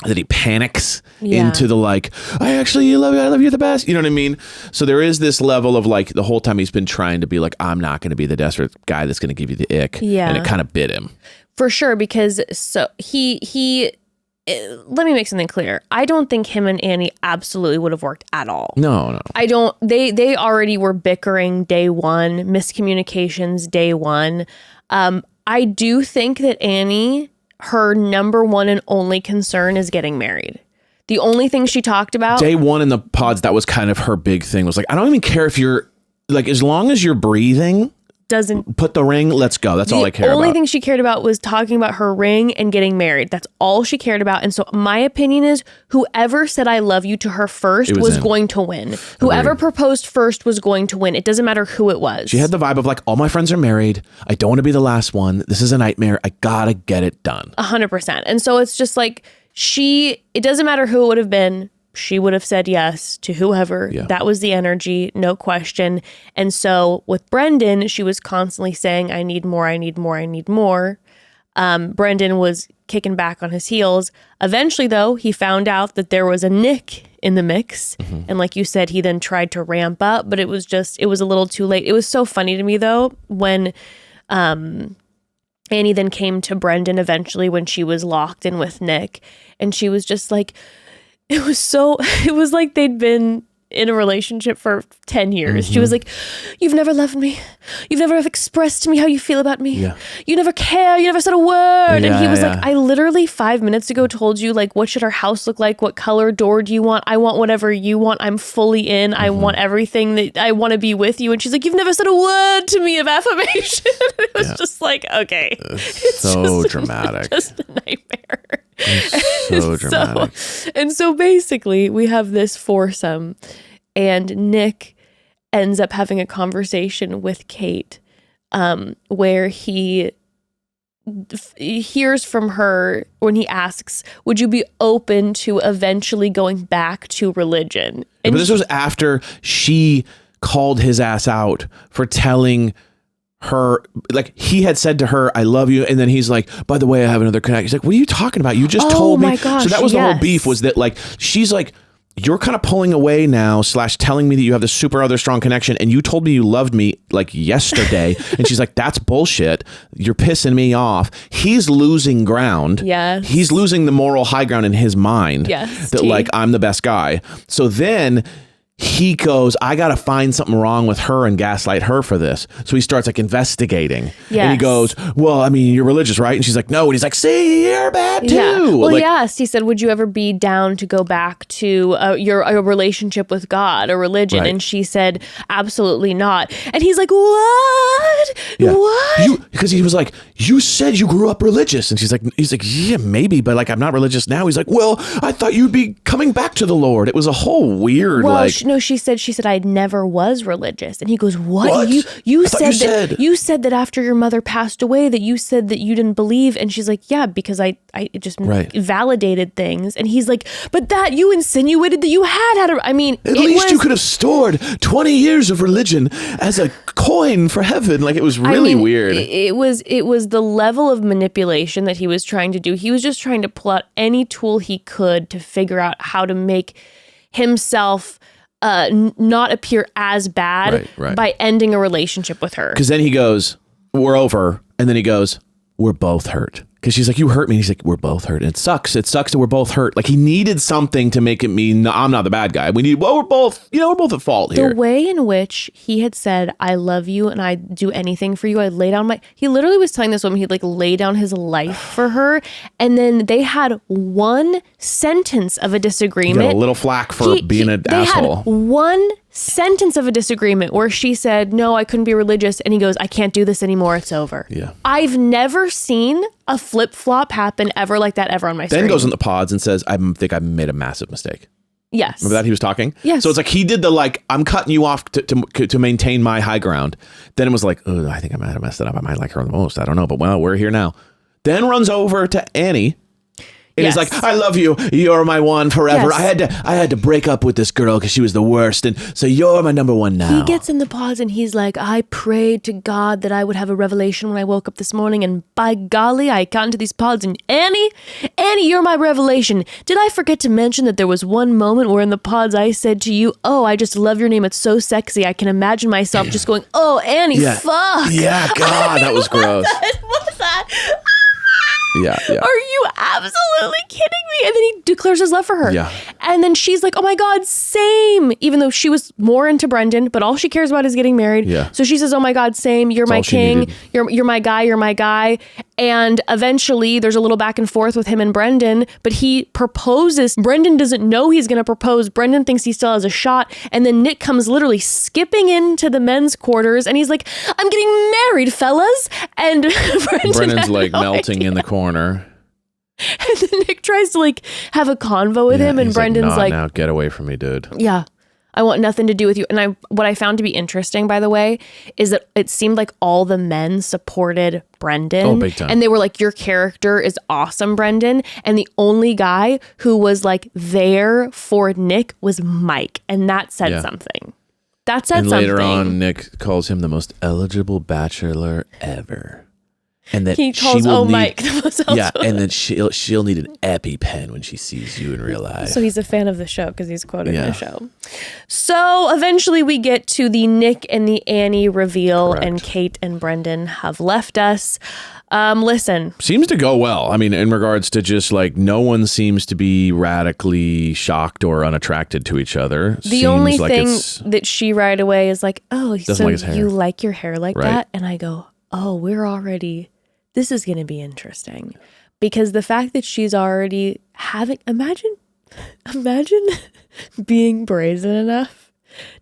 That he panics into the like, I actually love you. I love you the best. You know what I mean? So there is this level of like the whole time he's been trying to be like, I'm not going to be the desperate guy that's going to give you the ick. Yeah. And it kind of bit him. For sure. Because so he let me make something clear. I don't think him and Annie absolutely would have worked at all. No. I don't. They already were bickering day one, miscommunications day one. I do think that Annie, her number one and only concern is getting married. The only thing she talked about day one in the pods, that was kind of her big thing, was like, I don't even care if you're like, as long as you're breathing, doesn't put the ring, let's go. That's all I care about. The only thing she cared about was talking about her ring and getting married. That's all she cared about. And so my opinion is whoever said I love you to her first was going to win. Whoever proposed first was going to win. It doesn't matter who it was. She had the vibe of like, all my friends are married. I don't want to be the last one. This is a nightmare. I gotta get it done. 100%. And so it's just like it doesn't matter who it would have been. She would have said yes to whoever. Yeah. That was the energy, no question. And so with Brendan, she was constantly saying, I need more, I need more, I need more. Brendan was kicking back on his heels. Eventually, though, he found out that there was a Nick in the mix. Mm-hmm. And like you said, he then tried to ramp up, but it was a little too late. It was so funny to me, though, when Annie then came to Brendan eventually when she was locked in with Nick. And she was just like, it was like they'd been in a relationship for 10 years. Mm-hmm. She was like, you've never loved me. You've never expressed to me how you feel about me. Yeah. You never care. You never said a word. Yeah, and he was like, I literally 5 minutes ago told you, like, what should our house look like? What color door do you want? I want whatever you want. I'm fully in. Mm-hmm. I want everything that I want to be with you. And she's like, you've never said a word to me of affirmation. It was just like, okay. It's so dramatic. Just a nightmare. So dramatic. And so basically we have this foursome and Nick ends up having a conversation with Kait where he hears from her when he asks, would you be open to eventually going back to religion? And but this was after she called his ass out for telling her, like, he had said to her, I love you, and then he's like, by the way, I have another connection. He's like, what are you talking about? You just told me. My gosh, so that was the whole beef, was that, like, she's like, you're kind of pulling away now / telling me that you have this super other strong connection, and you told me you loved me like yesterday. And she's like, that's bullshit. You're pissing me off. He's losing ground. Yes. He's losing the moral high ground in his mind. Yes. That like, I'm the best guy. So then he goes, I got to find something wrong with her and gaslight her for this. So he starts like investigating. Yes. And he goes, well, I mean, you're religious, right? And she's like, no. And he's like, see, you're bad too. Yeah. Well, like, yes. He said, would you ever be down to go back to your relationship with God, a religion? Right. And she said, absolutely not. And he's like, what? Yeah. What? Because he was like, you said you grew up religious. And he's like, yeah, maybe, but like, I'm not religious now. He's like, well, I thought you'd be coming back to the Lord. It was a whole weird, like, She said I never was religious. And he goes, what? You said that after your mother passed away that you said that you didn't believe. And she's like, yeah, because I just validated things. And he's like, but that you insinuated that you had at least you could have stored 20 years of religion as a coin for heaven. Like, it was really weird. It was the level of manipulation that he was trying to do. He was just trying to pull out any tool he could to figure out how to make himself not appear as bad by ending a relationship with her. Because then he goes, we're over. And then he goes, we're both hurt. Because she's like, you hurt me. And he's like, we're both hurt. And it sucks that we're both hurt. Like, he needed something to make it mean I'm not the bad guy. We're both at fault here. The way in which he had said, I love you and I'd do anything for you. I'd lay down he literally was telling this woman he'd like lay down his life for her. And then they had one sentence of a disagreement. He got a little flack for being an asshole. Had one sentence of a disagreement where she said, no, I couldn't be religious. And he goes, I can't do this anymore. It's over. Yeah. I've never seen a flip-flop happen ever like that ever on my screen. Then goes in the pods and says, I think I made a massive mistake. Yes. Remember that he was talking? Yes. So it's like he did the I'm cutting you off to maintain my high ground. Then it was like, oh, I think I might have messed it up. I might like her the most. I don't know. But well, we're here now. Then runs over to Annie. And he's like, I love you. You're my one forever. Yes. I had to break up with this girl because she was the worst. And so you're my number one now. He gets in the pods and he's like, I prayed to God that I would have a revelation when I woke up this morning. And by golly, I got into these pods. And Annie, you're my revelation. Did I forget to mention that there was one moment where in the pods I said to you, oh, I just love your name. It's so sexy. I can imagine myself just going, oh, Annie, fuck. Yeah, God, that was gross. What was that? Yeah. Are you absolutely kidding me? And then he declares his love for her. Yeah. And then she's like, oh my God, same. Even though she was more into Brendan, but all she cares about is getting married. Yeah. So she says, oh my God, same. You're my king. You're my guy. You're my guy. And eventually there's a little back and forth with him and Brendan, but he proposes. Brendan doesn't know he's going to propose. Brendan thinks he still has a shot. And then Nick comes literally skipping into the men's quarters and he's like, I'm getting married, fellas. And Brendan's like melting in the corner. And then Nick tries to have a convo with him and Brendan's like, now get away from me, dude. Yeah. I want nothing to do with you. And what I found to be interesting, by the way, is that it seemed like all the men supported Brendan. Oh, big time. And they were like, your character is awesome, Brendan. And the only guy who was there for Nick was Mike. And that said something. That said something. And later on, Nick calls him the most eligible bachelor ever. And that he calls Mike the most eligible. Yeah, and then she'll need an EpiPen when she sees you in real life. So he's a fan of the show because he's quoted in the show. So eventually we get to the Nick and the Annie reveal. Correct. And Kait and Brendan have left us. Listen. Seems to go well. I mean, in regards to just no one seems to be radically shocked or unattracted to each other. The only thing that she right away is like, oh, so you like your hair like that? And I go, oh, this is going to be interesting because the fact that she's already imagine being brazen enough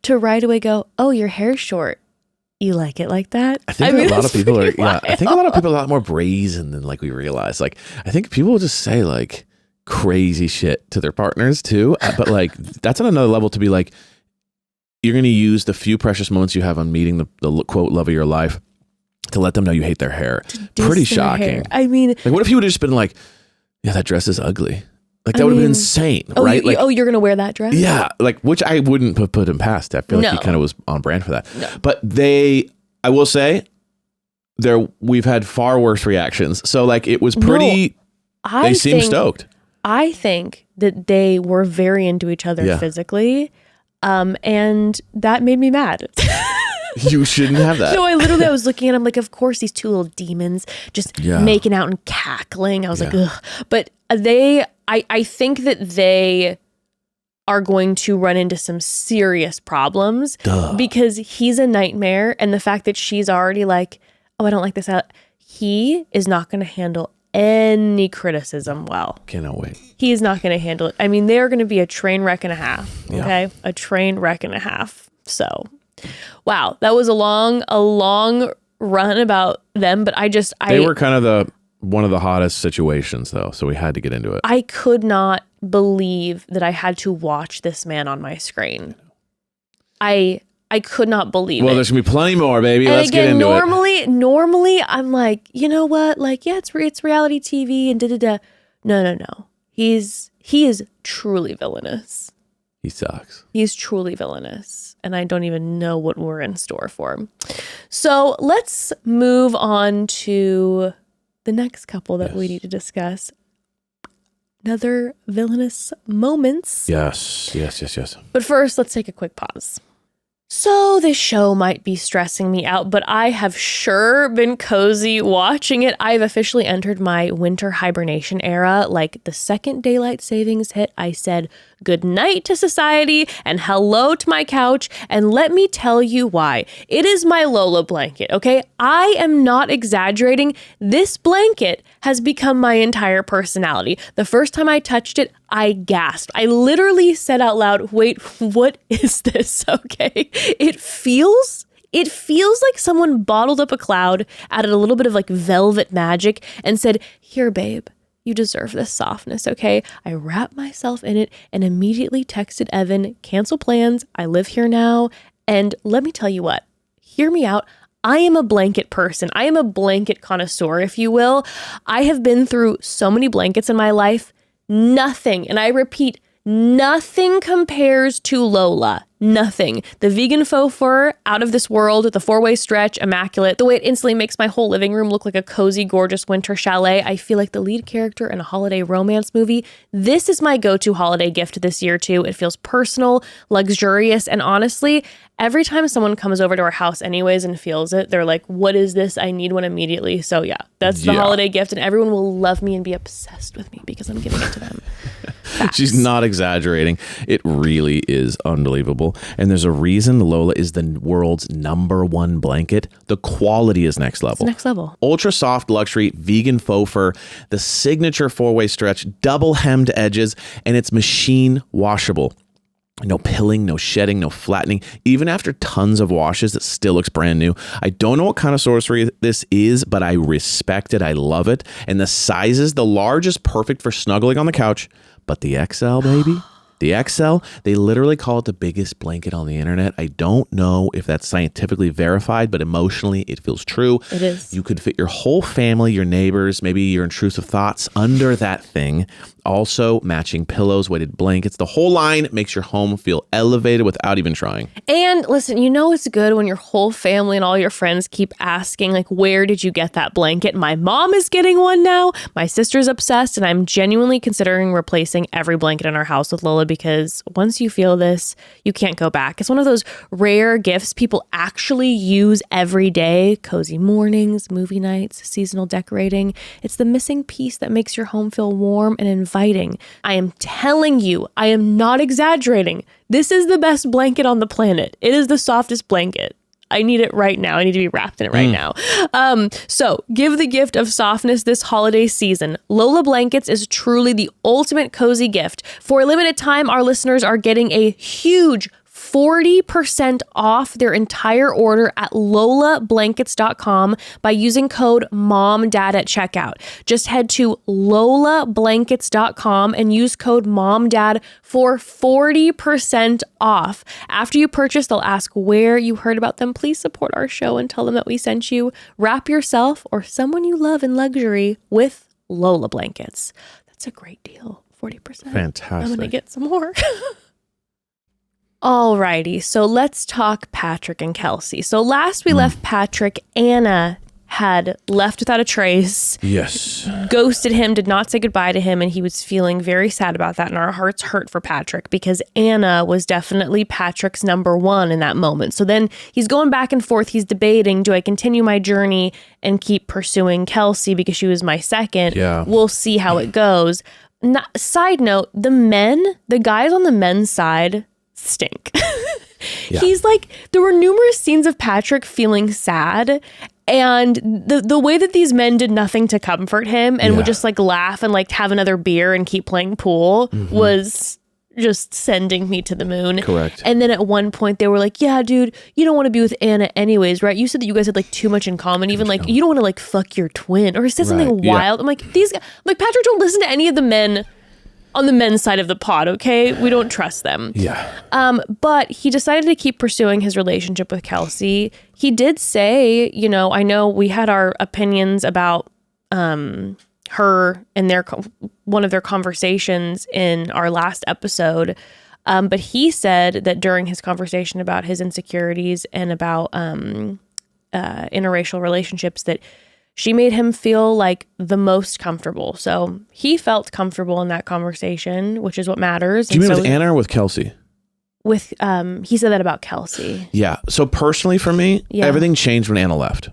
to right away go, oh, your hair's short. You like it like that? I think a lot of people are, I think a lot of people are a lot more brazen than we realize. I think people just say crazy shit to their partners too. But that's on another level to be you're going to use the few precious moments you have on meeting the quote love of your life to let them know you hate their hair. Pretty shocking. Hair. I mean, what if you would have just been yeah, that dress is ugly. That would have been insane, right? You're going to wear that dress? Yeah, which I wouldn't have put him past. I feel he kind of was on brand for that. No. But I will say, we've had far worse reactions. So it was pretty. They seemed stoked. I think that they were very into each other physically, and that made me mad. You shouldn't have that. No, I was looking at him of course, these two little demons just making out and cackling. I was like, ugh. But I think that they are going to run into some serious problems because he's a nightmare. And the fact that she's already oh, I don't like this. He is not going to handle any criticism well. Cannot wait. He is not going to handle it. I mean, they're going to be a train wreck and a half. Okay. A train wreck and a half. So, wow, that was a long run about them, but they were kind of one of the hottest situations though, so we had to get into it. I could not believe that I had to watch this man on my screen. I could not believe it. Well, there's going to be plenty more, baby. And Let's again, get into it. Normally, I'm like, you know what? Like, yeah, it's reality TV and da-da-da. No. He is truly villainous. He sucks. He's truly villainous. And I don't even know what we're in store for him. So let's move on to the next couple that we need to discuss. Another villainous moments. Yes. But first, let's take a quick pause. So this show might be stressing me out, but I have sure been cozy watching it. I've officially entered my winter hibernation era. Like the second daylight savings hit, I said good night to society and hello to my couch. And let me tell you why. It is my Lola blanket, okay? I am not exaggerating. This blanket has become my entire personality. The first time I touched it, I gasped. I literally said out loud, wait, what is this? Okay. It feels like someone bottled up a cloud, added a little bit of like velvet magic and said, here, babe, you deserve this softness, okay? I wrapped myself in it and immediately texted Evan, cancel plans. I live here now. And let me tell you what, hear me out. I am a blanket person. I am a blanket connoisseur, if you will. I have been through so many blankets in my life. Nothing, and I repeat, nothing compares to Lola. Nothing. The vegan faux fur, out of this world, the 4-way stretch, immaculate. The way it instantly makes my whole living room look like a cozy, gorgeous winter chalet. I feel like the lead character in a holiday romance movie. This is my go-to holiday gift this year too. It feels personal, luxurious, and honestly, every time someone comes over to our house anyways and feels it, they're like, what is this? I need one immediately. So yeah, that's the holiday gift, and everyone will love me and be obsessed with me because I'm giving it to them. She's not exaggerating. It really is unbelievable. And there's a reason Lola is the world's #1 blanket. The quality is next level. It's next level. Ultra soft luxury, vegan faux fur, the signature 4-way stretch, double hemmed edges, and it's machine washable. No pilling, no shedding, no flattening. Even after tons of washes, it still looks brand new. I don't know what kind of sorcery this is, but I respect it. I love it. And the sizes, the large is perfect for snuggling on the couch, but the XL, baby, the XL, they literally call it the biggest blanket on the internet. I don't know if that's scientifically verified, but emotionally it feels true. It is. You could fit your whole family, your neighbors, maybe your intrusive thoughts under that thing. Also, matching pillows, weighted blankets, the whole line makes your home feel elevated without even trying. And listen, you know it's good when your whole family and all your friends keep asking, like, where did you get that blanket? My mom is getting one now. My sister's obsessed, and I'm genuinely considering replacing every blanket in our house with Lola because once you feel this, you can't go back. It's one of those rare gifts people actually use every day. Cozy mornings, movie nights, seasonal decorating. It's the missing piece that makes your home feel warm and inviting. I am telling you, I am not exaggerating. This is the best blanket on the planet. It is the softest blanket. I need it right now. I need to be wrapped in it right now. So give the gift of softness this holiday season. Lola Blankets is truly the ultimate cozy gift. For a limited time, our listeners are getting a huge 40% off their entire order at lolablankets.com by using code MOMDAD at checkout. Just head to lolablankets.com and use code MOMDAD for 40% off. After you purchase, they'll ask where you heard about them. Please support our show and tell them that we sent you. Wrap yourself or someone you love in luxury with Lola Blankets. That's a great deal. 40%. Fantastic. I'm going to get some more. Alrighty, so let's talk Patrick and Kelcie. So last we left Patrick, Anna had left without a trace. Yes. Ghosted him, did not say goodbye to him, and he was feeling very sad about that. And our hearts hurt for Patrick because Anna was definitely Patrick's #1 in that moment. So then he's going back and forth. He's debating, do I continue my journey and keep pursuing Kelcie because she was my second? Yeah. We'll see how it goes. Side note, the guys on the men's side stink. Yeah. He's like, there were numerous scenes of Patrick feeling sad, and the way that these men did nothing to comfort him and would just like laugh and like have another beer and keep playing pool was just sending me to the moon. Correct. And then at one point they were like, yeah, dude, you don't want to be with Anna anyways, right? You said that you guys had like too much in common, even like you don't want to like fuck your twin, or he said something wild. I'm like, Patrick, don't listen to any of the men on the men's side of the pod, okay? We don't trust them. Yeah. But he decided to keep pursuing his relationship with Kelcie. He did say, you know, I know we had our opinions about her and one of their conversations in our last episode. But he said that during his conversation about his insecurities and about interracial relationships, that she made him feel like the most comfortable. So he felt comfortable in that conversation, which is what matters. Do you mean with Anna or with Kelcie? With he said that about Kelcie. Yeah. So personally for me, everything changed when Anna left.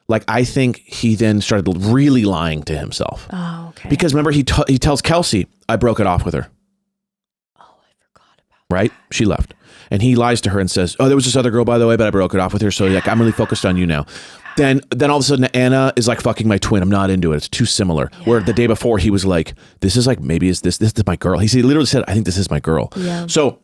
Like, I think he then started really lying to himself. Oh, okay. Because remember, he tells Kelcie, I broke it off with her. Oh, I forgot about that. Right? She left. And he lies to her and says, oh, there was this other girl, by the way, but I broke it off with her. So like, I'm really focused on you now. Then all of a sudden Anna is like fucking my twin. I'm not into it. It's too similar. Yeah. Where the day before he was like, this is like, maybe is this is my girl. He literally said, I think this is my girl. Yeah. So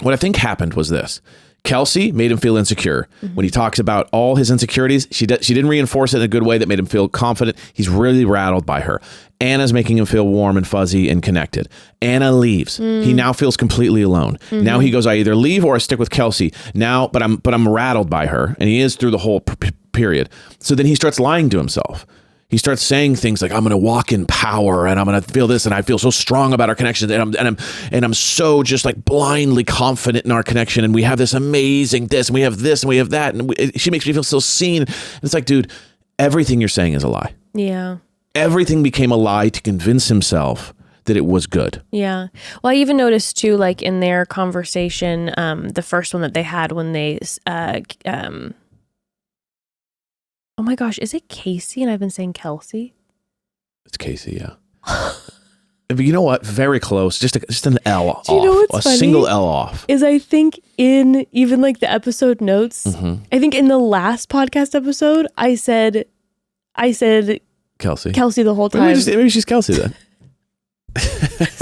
what I think happened was this. Kelcie made him feel insecure. Mm-hmm. When he talks about all his insecurities, she didn't reinforce it in a good way that made him feel confident. He's really rattled by her. Anna's making him feel warm and fuzzy and connected. Anna leaves. He now feels completely alone. Mm-hmm. Now he goes, I either leave or I stick with Kelcie. Now, but I'm rattled by her, and he is through the whole period. So then he starts lying to himself. He starts saying things like, I'm going to walk in power and I'm going to feel this. And I feel so strong about our connection. And I'm so just like blindly confident in our connection. And we have this amazing this and we have this and we have that. And she makes me feel so seen. And it's like, dude, everything you're saying is a lie. Yeah. Everything became a lie to convince himself that it was good. Yeah. Well, I even noticed too, like in their conversation, the first one that they had when they, oh my gosh, is it Kacie? And I've been saying Kelcie. It's Kacie, yeah. But you know what? Very close. Just an L off. Do you know what's funny? A single L off. Is I think in even like the episode notes, I think in the last podcast episode, I said Kelcie the whole time. Maybe she's Kelcie then.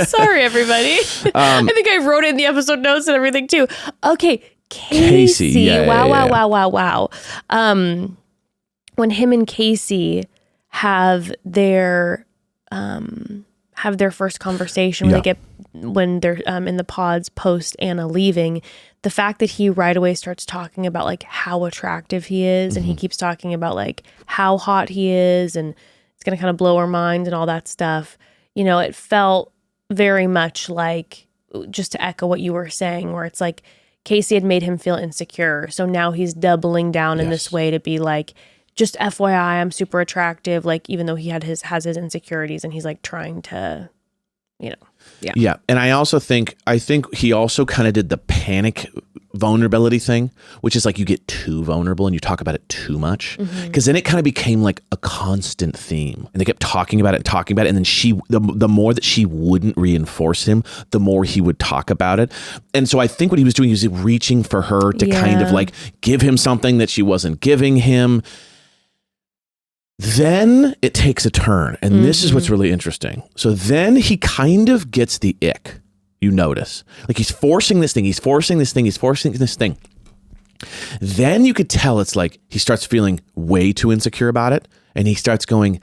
Sorry, everybody. I think I wrote it in the episode notes and everything too. Okay, Kacie. Yeah, wow. When him and Kacie have their first conversation, when they're in the pods post Anna leaving, the fact that he right away starts talking about like how attractive he is, and he keeps talking about like how hot he is, and it's gonna kind of blow our mind and all that stuff. You know, it felt very much like, just to echo what you were saying, where it's like Kacie had made him feel insecure, so now he's doubling down in this way to be like, just FYI, I'm super attractive. Like, even though he has his insecurities, and he's like trying to, you know, yeah. And I think he also kind of did the panic vulnerability thing, which is like you get too vulnerable and you talk about it too much, because then it kind of became like a constant theme, and they kept talking about it, and then the more that she wouldn't reinforce him, the more he would talk about it. And so I think what he was doing is reaching for her to kind of like give him something that she wasn't giving him. Then it takes a turn, and this is what's really interesting. So then he kind of gets the ick. You notice, like he's forcing this thing. Then you could tell it's like he starts feeling way too insecure about it, and he starts going,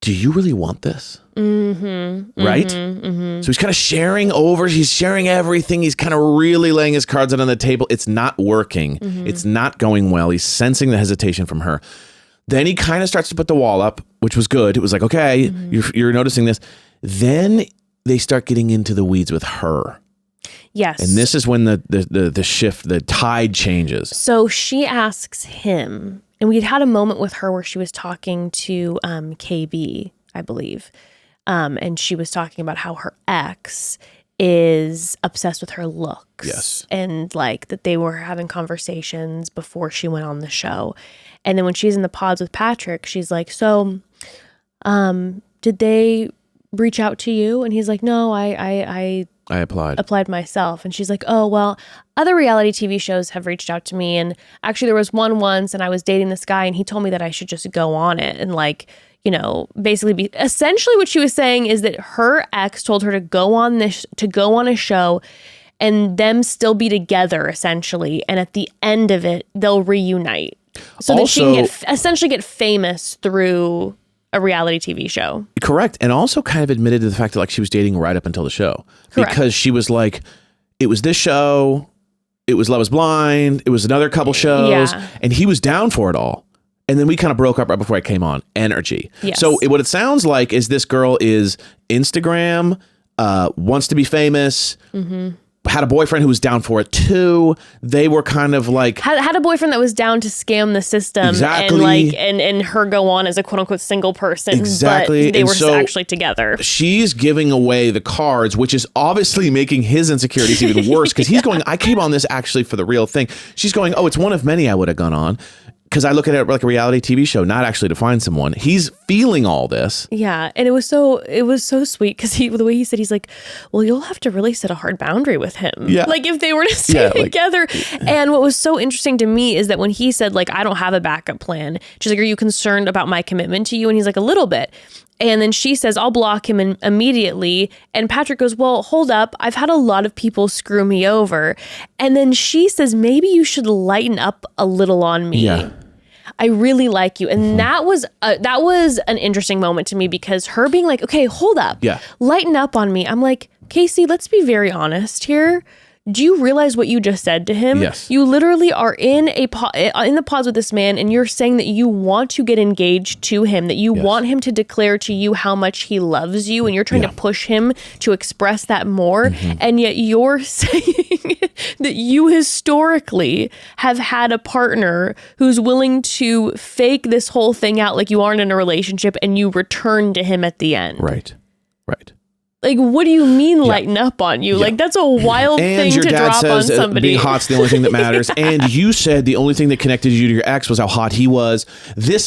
do you really want this? Right? So he's kind of he's sharing everything. He's kind of really laying his cards out on the table. It's not working. It's not going well. He's sensing the hesitation from her. Then he kind of starts to put the wall up, which was good. It was like, okay, you're noticing this. Then they start getting into the weeds with her. Yes. And this is when the shift, the tide changes. So she asks him, and we'd had a moment with her where she was talking to KB, I believe. And she was talking about how her ex is obsessed with her looks. Yes. And like that they were having conversations before she went on the show. And then when she's in the pods with Patrick, she's like, so did they reach out to you? And he's like, no, I applied myself. And she's like, oh, well, other reality TV shows have reached out to me. And actually there was one once, and I was dating this guy, and he told me that I should just go on it. And like, you know, basically essentially what she was saying is that her ex told her to go on a show and them still be together essentially. And at the end of it, they'll reunite. So that she can essentially get famous through a reality TV show. Correct. And also kind of admitted to the fact that like she was dating right up until the show. Correct. Because she was like, it was this show, it was Love is Blind, it was another couple shows, and he was down for it all. And then we kind of broke up right before I came on. Energy. Yes. So what it sounds like is this girl is Instagram, wants to be famous, had a boyfriend who was down for it too. They were kind of like... Had a boyfriend that was down to scam the system. Exactly. And like and her go on as a quote unquote single person. Exactly. But they And were so actually together. She's giving away the cards, which is obviously making his insecurities even worse because he's going, I came on this actually for the real thing. She's going, oh, it's one of many I would have gone on. Because I look at it like a reality TV show, not actually to find someone. He's feeling all this. Yeah. And it was so sweet because the way he said, he's like, well, you'll have to really set a hard boundary with him. Yeah. Like if they were to stay together. And what was so interesting to me is that when he said like, I don't have a backup plan, she's like, are you concerned about my commitment to you? And he's like, a little bit. And then she says, I'll block him immediately. And Patrick goes, well, hold up. I've had a lot of people screw me over. And then she says, maybe you should lighten up a little on me. Yeah. I really like you. And that was an interesting moment to me because her being like, okay, hold up. Yeah. Lighten up on me. I'm like, Kacie, let's be very honest here. Do you realize what you just said to him? Yes. You literally are in the pods with this man and you're saying that you want to get engaged to him, that you want him to declare to you how much he loves you and you're trying to push him to express that more. And yet you're saying that you historically have had a partner who's willing to fake this whole thing out like you aren't in a relationship and you return to him at the end. Right. Like, what do you mean lighten up on you? Like, that's a wild thing to drop on somebody. Being hot's the only thing that matters. And you said the only thing that connected you to your ex was how hot he was.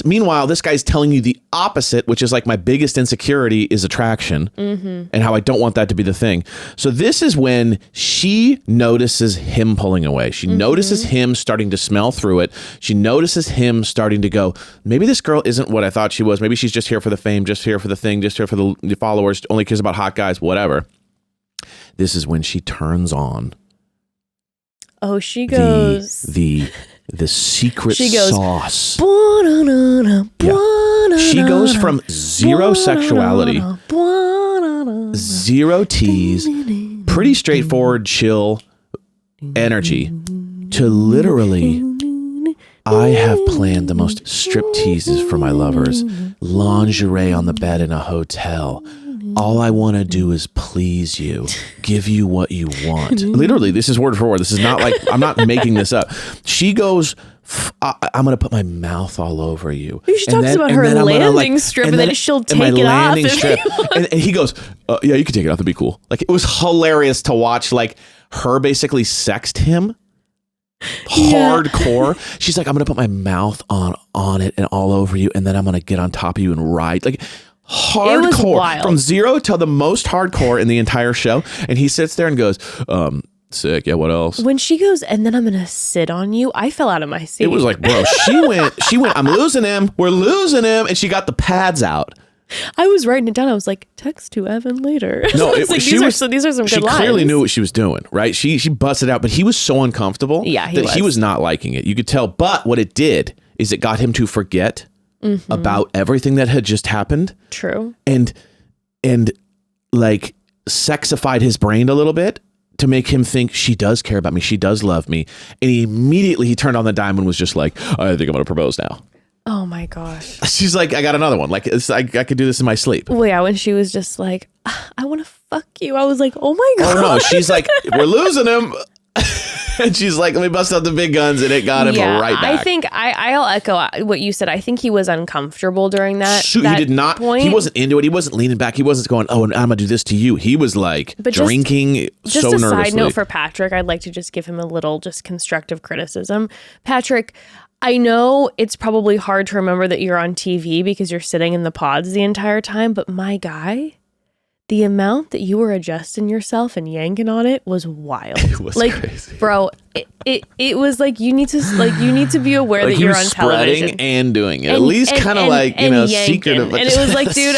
Meanwhile, this guy's telling you the opposite, which is like my biggest insecurity is attraction and how I don't want that to be the thing. So this is when she notices him pulling away. She notices him starting to smell through it. She notices him starting to go, maybe this girl isn't what I thought she was. Maybe she's just here for the fame, just here for the thing, just here for the followers, only cares about hot guys. Whatever. This is when she turns on. Oh, she goes the secret sauce. Yeah. She goes from zero sexuality, zero tease, pretty straightforward, chill energy to literally, I have planned the most strip teases for my lovers, lingerie on the bed in a hotel. All I want to do is please you, give you what you want. Literally, this is word for word. This is not like, I'm not making this up. She goes, I'm going to put my mouth all over you. She talks about her landing strip and then she'll take it off. And he goes, yeah, you can take it off. That'd be cool. Like, it was hilarious to watch, like, her basically sexed him. Hardcore. She's like, I'm going to put my mouth on it and all over you. And then I'm going to get on top of you and ride. Like, hardcore from zero to the most hardcore in the entire show. And he sits there and goes, sick. Yeah. What else? When she goes, and then I'm going to sit on you. I fell out of my seat. It was like, bro, she went, I'm losing him. We're losing him. And she got the pads out. I was writing it down. I was like, text to Evan later. No, these are some good lines. She clearly knew what she was doing, right? She busted out, but he was so uncomfortable that he was not liking it. You could tell. But what it did is it got him to forget about everything that had just happened. True. And like sexified his brain a little bit to make him think she does care about me. She does love me. And he turned on the dime and was just like, I think I'm going to propose now. Oh my gosh. She's like, I got another one. Like, I could do this in my sleep. Well, yeah, when she was just like, I want to fuck you. I was like, oh my God. Oh no. She's like, we're losing him. And she's like, let me bust out the big guns. And it got him right back. I think I'll echo what you said. I think he was uncomfortable during that. Shoot, he did not. Point. He wasn't into it. He wasn't leaning back. He wasn't going, oh, and I'm going to do this to you. He was like drinking just so nervously. nervously. Just a side note for Patrick, I'd like to just give him a little just constructive criticism. Patrick, I know it's probably hard to remember that you're on TV because you're sitting in the pods the entire time, but my guy, the amount that you were adjusting yourself and yanking on it was wild. It was crazy. Bro, it was like you need to be aware that you're on television and doing it. At least kind of like, you know, secretive. And it was like, dude,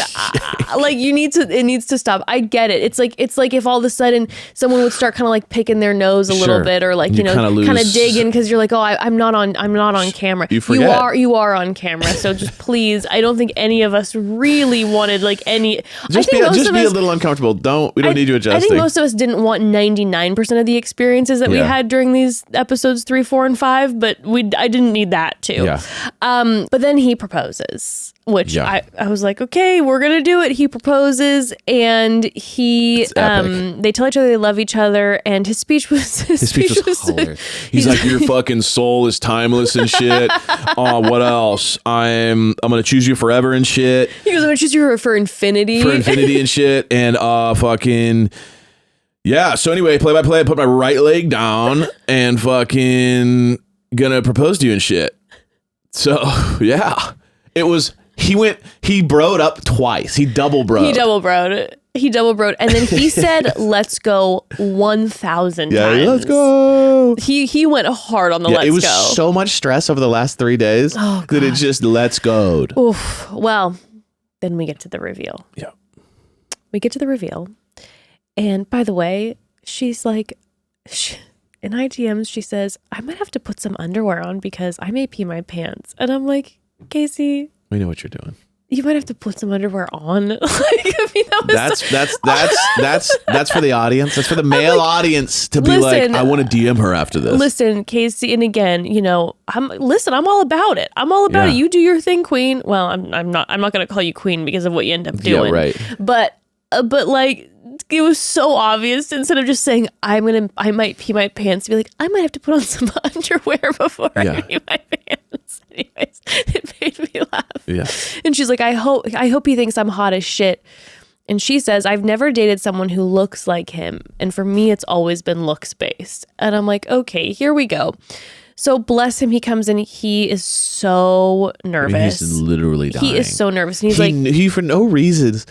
like it needs to stop. I get it. It's like if all of a sudden someone would start kind of like picking their nose a little bit, or like, you know, kind of digging because you're like, oh, I'm not on camera. You forget. You are on camera. So just please, I don't think any of us really wanted like any. Just be a little uncomfortable. We don't need you adjusting. I think most of us didn't want 99% of the experiences that we had during these episodes 3, 4, and 5, but I didn't need that too. Yeah. But then he proposes, which I was like, okay, we're gonna do it. He proposes, and they tell each other they love each other, and his speech was hilarious. He's like, your fucking soul is timeless and shit. What else? I'm gonna choose you forever and shit. He goes, I'm gonna choose you for infinity. For infinity and shit. And fucking yeah. So anyway, play by play, I put my right leg down and fucking gonna propose to you and shit. So yeah, it was. He broed up twice. He double broed. And then he said, let's go 1,000 times. Yeah, let's go. He went hard on the let's go. It was so much stress over the last 3 days that it just let's go. Oof. Well, then we get to the reveal. Yeah. We get to the reveal. And by the way, she's like, in IGMs, she says, I might have to put some underwear on because I may pee my pants. And I'm like, Kacie, we know what you're doing. You might have to put some underwear on. Like, I mean, that's for the audience. That's for the male audience to be like, I want to DM her after this. Listen, Kacie, and again, you know, I'm all about it. I'm all about it. You do your thing, queen. Well, I'm not going to call you queen because of what you end up doing. Yeah, right. But like, it was so obvious. Instead of just saying I might pee my pants, be like, I might have to put on some underwear before I pee my pants. Anyways, it made me laugh. Yeah. And she's like, I hope he thinks I'm hot as shit. And she says, I've never dated someone who looks like him. And for me, it's always been looks based. And I'm like, okay, here we go. So bless him. He comes in. He is so nervous. I mean, he's literally dying. He is so nervous. And he for no reasons.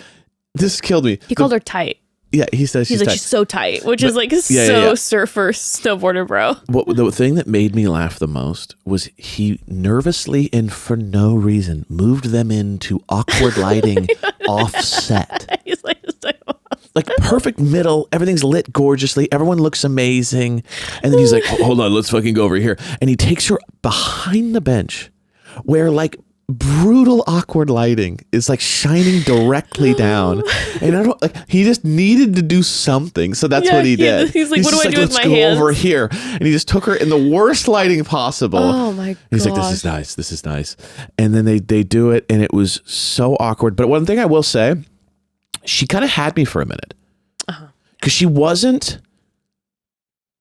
This killed me. He called her tight. Yeah, he says she's tight. She's so tight, which is like surfer, snowboarder, bro. The thing that made me laugh the most was he nervously and for no reason moved them into awkward lighting offset. He's like perfect middle. Everything's lit gorgeously. Everyone looks amazing. And then he's like, hold on, let's fucking go over here. And he takes her behind the bench where like brutal awkward lighting is like shining directly down, and he just needed to do something, so that's what he did. He's like, what do I do with my hands? Let's go over here, and he just took her in the worst lighting possible. Oh my god! He's like, this is nice, and then they do it, and it was so awkward. But one thing I will say, she kind of had me for a minute because she wasn't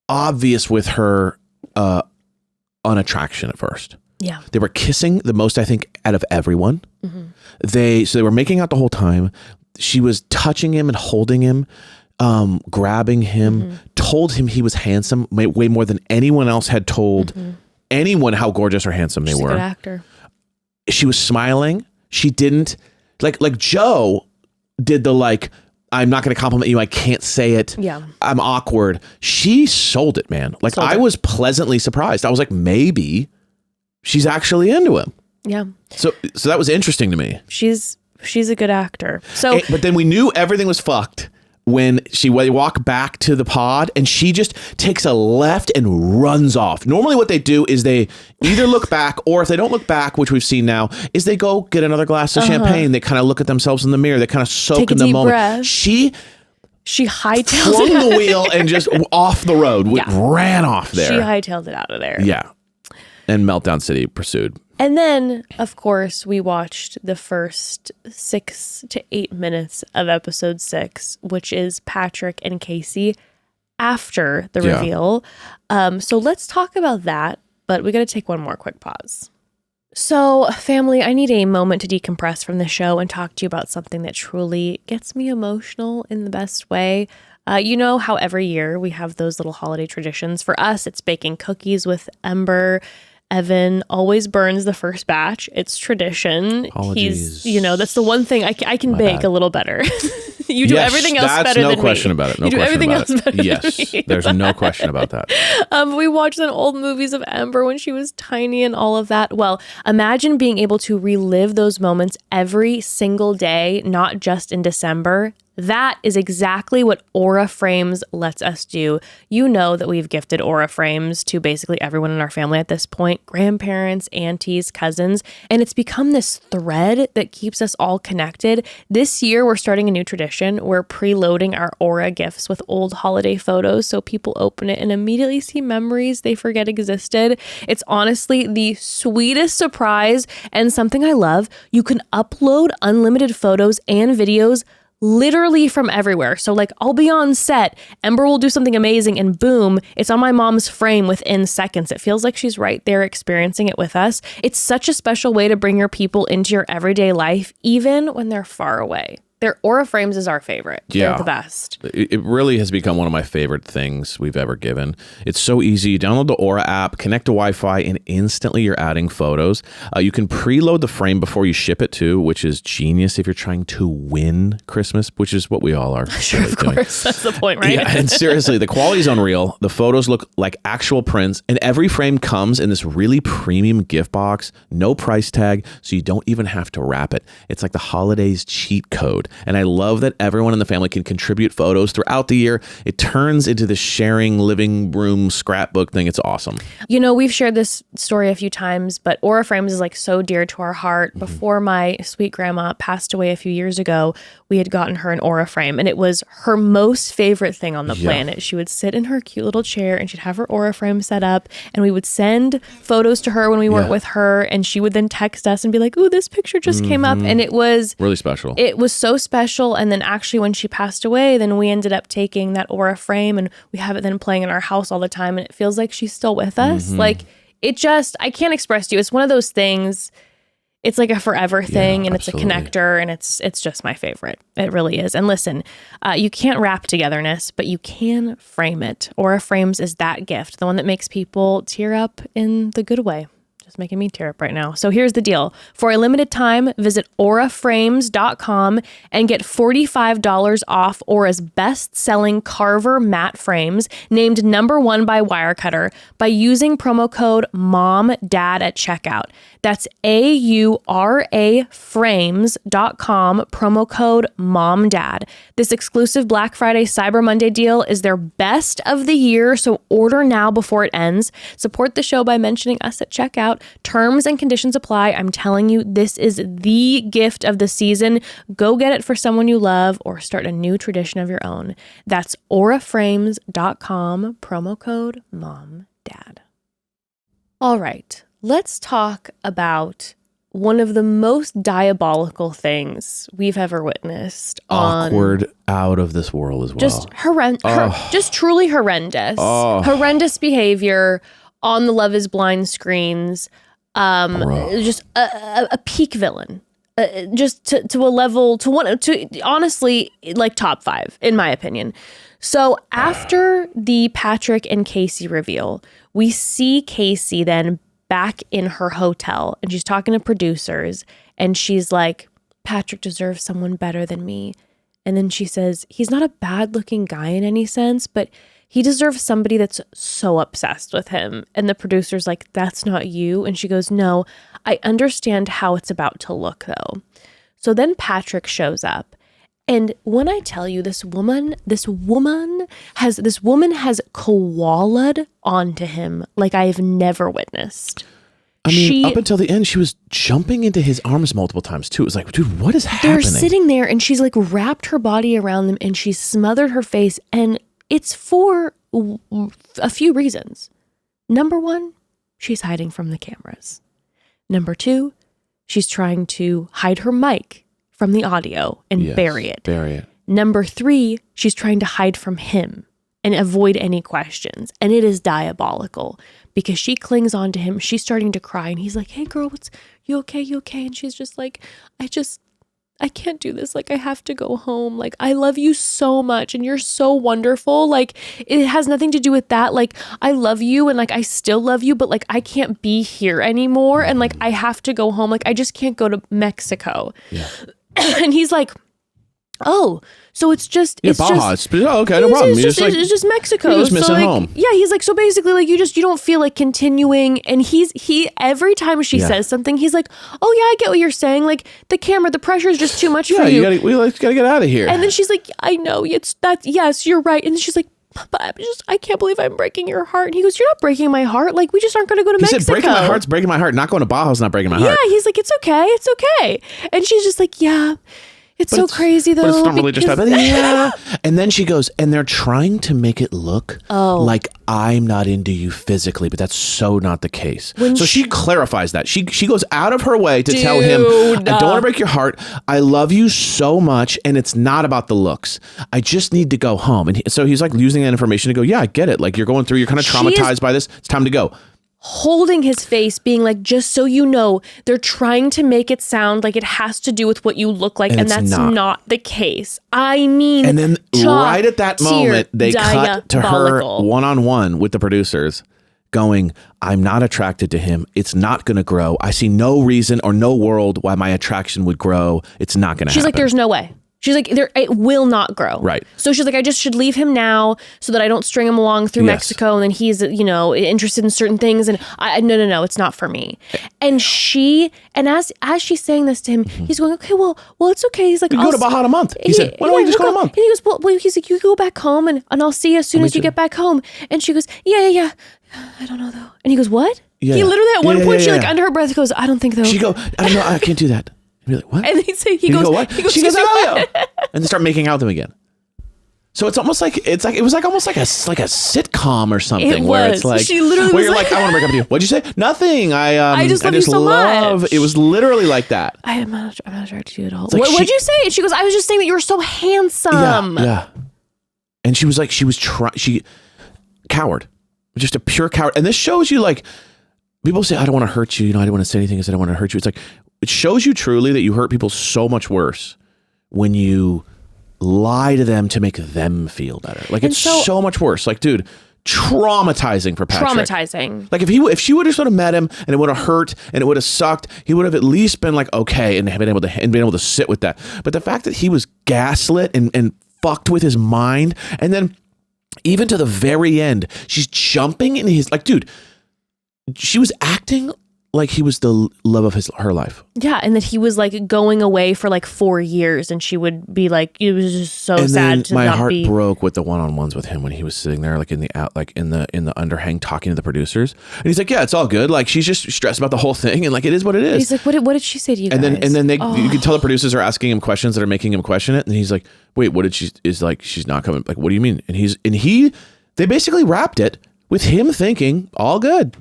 obvious with her unattraction at first. Yeah. They were kissing the most, I think, out of everyone. Mm-hmm. They were making out the whole time. She was touching him and holding him, grabbing him, told him he was handsome way more than anyone else had told anyone how gorgeous or handsome they were. She's a good actor. She was smiling. She didn't like Joe did the like, I'm not going to compliment you. I can't say it. Yeah. I'm awkward. She sold it, man. Like I was pleasantly surprised. I was like, maybe she's actually into him. Yeah. So that was interesting to me. She's a good actor. So, but then we knew everything was fucked when they walk back to the pod and she just takes a left and runs off. Normally what they do is they either look back, or if they don't look back, which we've seen now, is they go get another glass of champagne. They kind of look at themselves in the mirror. They kind of soak in the moment. Breath. She hightailed flung the wheel and just off the road. Ran off there. She hightailed it out of there. Yeah. And Meltdown City pursued. And then, of course, we watched the first 6 to 8 minutes of episode 6, which is Patrick and Kacie after the reveal. So let's talk about that, but we got to take one more quick pause. So, family, I need a moment to decompress from the show and talk to you about something that truly gets me emotional in the best way. You know how every year we have those little holiday traditions. For us, it's baking cookies with Ember. Evan always burns the first batch. It's tradition. Apologies. He's, that's the one thing I can bake a little better. You do everything else better than me. That's no question about it. No you do question everything about else it. better Yes, than me. there's no question about that. We watched some old movies of Ember when she was tiny and all of that. Well, imagine being able to relive those moments every single day, not just in December. That is exactly what Aura Frames lets us do. You know that we've gifted Aura Frames to basically everyone in our family at this point, grandparents, aunties, cousins, and it's become this thread that keeps us all connected. This year, we're starting a new tradition. We're preloading our Aura gifts with old holiday photos so people open it and immediately see memories they forget existed. It's honestly the sweetest surprise and something I love. You can upload unlimited photos and videos literally from everywhere. So like I'll be on set, Ember will do something amazing and boom, it's on my mom's frame within seconds. It feels like she's right there experiencing it with us. It's such a special way to bring your people into your everyday life, even when they're far away. Their Aura Frames is our favorite. Yeah. They're the best. It really has become one of my favorite things we've ever given. It's so easy. You download the Aura app, connect to Wi-Fi, and instantly you're adding photos. You can preload the frame before you ship it too, which is genius if you're trying to win Christmas, which is what we all are. Sure, of course. That's the point, right? Yeah, and seriously, the quality is unreal. The photos look like actual prints, and every frame comes in this really premium gift box, no price tag, so you don't even have to wrap it. It's like the holidays cheat code. And I love that everyone in the family can contribute photos throughout the year. It turns into this sharing living room scrapbook thing. It's awesome. You know, we've shared this story a few times, but Aura Frames is like so dear to our heart. Mm-hmm. Before my sweet grandma passed away a few years ago, we had gotten her an Aura Frame, and it was her most favorite thing on the planet. She would sit in her cute little chair and she'd have her Aura Frame set up, and we would send photos to her when we weren't with her, and she would then text us and be like, "Ooh, this picture just came up." And it was really special. It was so special. And then actually when she passed away, then we ended up taking that Aura Frame and we have it then playing in our house all the time. And it feels like she's still with us. Like it just, I can't express to you. It's one of those things. It's like a forever thing, and absolutely. It's a connector, and it's just my favorite. It really is. And listen, you can't wrap togetherness, but you can frame it. Aura Frames is that gift, the one that makes people tear up in the good way. Just making me tear up right now. So here's the deal. For a limited time, visit auraframes.com and get $45 off Aura's best-selling Carver matte frames, named #1 by Wirecutter, by using promo code MOMDAD at checkout. That's AURA frames.com, promo code MOMDAD. This exclusive Black Friday Cyber Monday deal is their best of the year, so order now before it ends. Support the show by mentioning us at checkout. Terms and conditions apply. I'm telling you, this is the gift of the season. Go get it for someone you love or start a new tradition of your own. That's auraframes.com, promo code MOMDAD. All right. Let's talk about one of the most diabolical things we've ever witnessed. Awkward, out of this world as well. Just just truly horrendous. Horrendous behavior on the Love is Blind screens. Just a peak villain. Just to a level, to honestly, like top 5, in my opinion. So after the Patrick and Kacie reveal, we see Kacie then back in her hotel, and she's talking to producers, and she's like, Patrick deserves someone better than me. And then she says, he's not a bad looking guy in any sense, but he deserves somebody that's so obsessed with him. And the producer's like, that's not you. And she goes, no, I understand how it's about to look though. So then Patrick shows up. And when I tell you this woman has koala'd onto him like I've never witnessed. I mean, up until the end, she was jumping into his arms multiple times too. It was like, dude, what is happening? They're sitting there and she's like wrapped her body around them and she's smothered her face. And it's for a few reasons. Number 1, she's hiding from the cameras. Number 2, she's trying to hide her mic from the audio and bury it. Number 3, she's trying to hide from him and avoid any questions. And it is diabolical because she clings on to him. She's starting to cry and he's like, hey girl, you okay? You okay? And she's just like, I can't do this. Like, I have to go home. Like, I love you so much and you're so wonderful. Like, it has nothing to do with that. Like, I love you and like, I still love you, but like, I can't be here anymore. And like, I have to go home. Like, I just can't go to Mexico. Yeah. And he's like, Oh, so it's just Baja. Okay, no problem. It's just Mexico. You're just missing home. Yeah, he's like, so basically, like you don't feel like continuing. And he every time she says something, he's like, oh yeah, I get what you're saying. Like the pressure is just too much for you. We gotta get out of here. And then she's like, I know yes, you're right. And then she's like, but I can't believe I'm breaking your heart. And he goes, you're not breaking my heart. Like we just aren't going to go to Mexico. He said, breaking my heart's breaking my heart. Not going to Baja's not breaking my heart. Yeah, he's like, it's okay. And she's just like, yeah. It's so crazy though. But it's not really just that. Yeah. And then she goes, and they're trying to make it look like I'm not into you physically, but that's so not the case. So she clarifies that. She goes out of her way to tell him, I don't want to break your heart. I love you so much, and it's not about the looks. I just need to go home. And so he's like using that information to go, yeah, I get it. Like you're going through, you're kind of traumatized by this. It's time to go. Holding his face, being like, just so you know, they're trying to make it sound like it has to do with what you look like, and that's not the case. I mean, and then right at that moment, they cut to her one-on-one with the producers going, I'm not attracted to him. It's not going to grow. I see no reason or no world why my attraction would grow. It's not going to happen. She's like, there's no way. She's like, it will not grow. Right. So she's like, I just should leave him now so that I don't string him along through Mexico. And then he's, interested in certain things. And no, it's not for me. And as she's saying this to him, he's going, okay, well, it's okay. He's like, you go to Baja in a month. He said, why don't we just go in a month? And he goes, well, he's like, you go back home and I'll see you as soon as you get back home. And she goes, yeah. I don't know though. And he goes, what? Yeah. He literally at one point, she like under her breath goes, I don't think though. She go, I don't know. I can't do that. You're like, what? And he goes, what? She goes, oh, yeah. And they start making out with them again. So it's almost like it was almost like a sitcom or something where it's like she literally where you're like, I want to break up with you. What'd you say? Nothing. I just love you so much. It was literally like that. I'm not attracted to you at all. Like what'd you say? And she goes, I was just saying that you were so handsome. Yeah. And she was like, coward, just a pure coward. And this shows you like people say, I don't want to hurt you. I don't want to say anything. I said I don't want to hurt you. It's like it shows you truly that you hurt people so much worse when you lie to them to make them feel better. Like it's so much worse. Like, dude, traumatizing for Patrick. Traumatizing. Like if she would have sort of met him and it would have hurt and it would have sucked, he would have at least been like, okay, and been able to sit with that. But the fact that he was gaslit and fucked with his mind, and then even to the very end, she's jumping in his, like, dude, she was acting like he was the love of her life. Yeah, and that he was like going away for like 4 years, and she would be like, it was just so sad to not be. My heart broke with the one-on-ones with him when he was sitting there, like in the underhang, talking to the producers, and he's like, "Yeah, it's all good. Like she's just stressed about the whole thing, and like it is what it is." He's like, "What did she say to you guys?" And then you can tell the producers are asking him questions that are making him question it, and he's like, "Wait, what did she?" Is like, she's not coming. Like, what do you mean? And they basically wrapped it with him thinking, all good.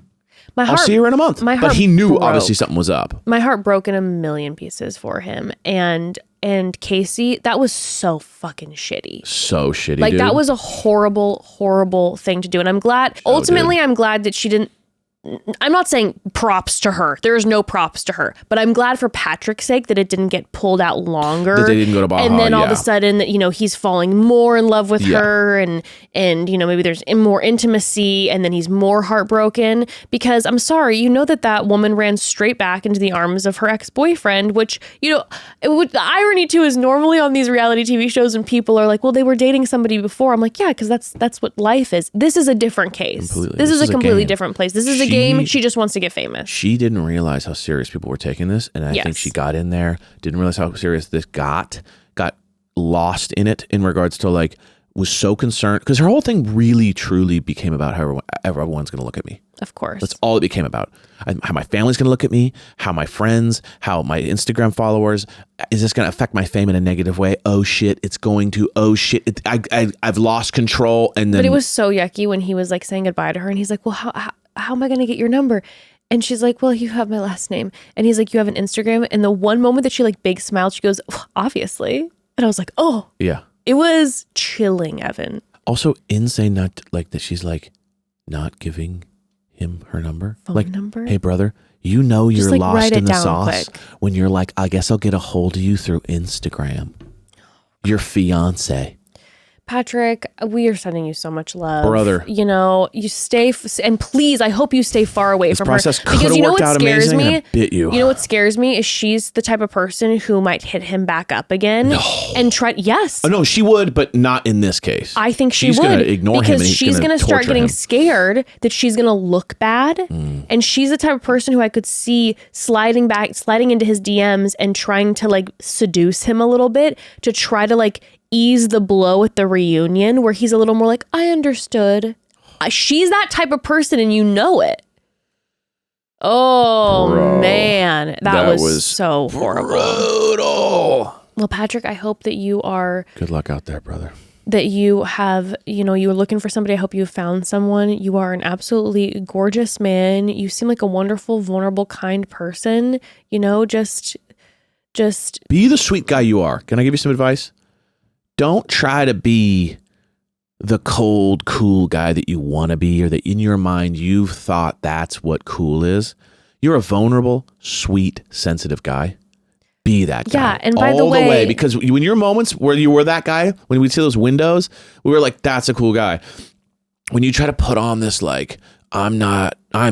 I'll see her in a month. But he knew obviously something was up. My heart broke in a million pieces for him. And Kacie, that was so fucking shitty. So shitty, like, dude. That was a horrible, horrible thing to do. And I'm glad, I'm glad that she didn't, I'm not saying props to her. There is no props to her. But I'm glad for Patrick's sake that it didn't get pulled out longer. That they didn't go to Baja. And then all of a sudden, he's falling more in love with her. And maybe there's more intimacy. And then he's more heartbroken. Because I'm sorry, that woman ran straight back into the arms of her ex-boyfriend. Which, the irony too is normally on these reality TV shows and people are like, well, they were dating somebody before. I'm like, yeah, because that's what life is. This is a different case. Completely. This is a completely different place. This is a game. She just wants to get famous. She didn't realize how serious people were taking this, and I think she got in there, didn't realize how serious this got lost in it in regards to, like, was so concerned, because her whole thing really truly became about how everyone's going to look at me. Of course. That's all it became about. How my family's going to look at me, how my friends, how my Instagram followers, is this going to affect my fame in a negative way? Oh shit, it's going to, oh shit, I've lost control. And then, but it was so yucky when he was like saying goodbye to her, and he's like, well, how am I going to get your number? And she's like, well, you have my last name. And he's like, you have an Instagram? And the one moment that she like big smiled, she goes, obviously. And I was like, oh. Yeah. It was chilling, Evan. Also insane, not like that she's like not giving him her number. Phone number? Hey, brother, you're just, like, lost in the sauce when you're like, I guess I'll get a hold of you through Instagram. Your fiance. Patrick, we are sending you so much love. Brother. You know, you stay, and please, I hope you stay far away from her. This process could have worked out amazing and I bit you. You know what scares me is she's the type of person who might hit him back up again and try, yes. Oh, no, she would, but not in this case. I think she's would. Gonna ignore him because and she's going to start getting scared that she's going to look bad. And she's the type of person who I could see sliding into his DMs and trying to like seduce him a little bit to try to like ease the blow at the reunion where he's a little more like, I understood. She's that type of person and you know it. Oh, bro, man. That was so horrible. Brutal. Well, Patrick, I hope that you are... Good luck out there, brother. That you have, you know, you were looking for somebody. I hope you found someone. You are an absolutely gorgeous man. You seem like a wonderful, vulnerable, kind person. You know, just... Be the sweet guy you are. Can I give you some advice? Don't try to be the cold, cool guy that you want to be or that in your mind you've thought that's what cool is. You're a vulnerable, sweet, sensitive guy. Be that guy. Yeah, and by the way, because when your moments where you were that guy, when we see those windows, we were like, that's a cool guy. When you try to put on this, like, I'm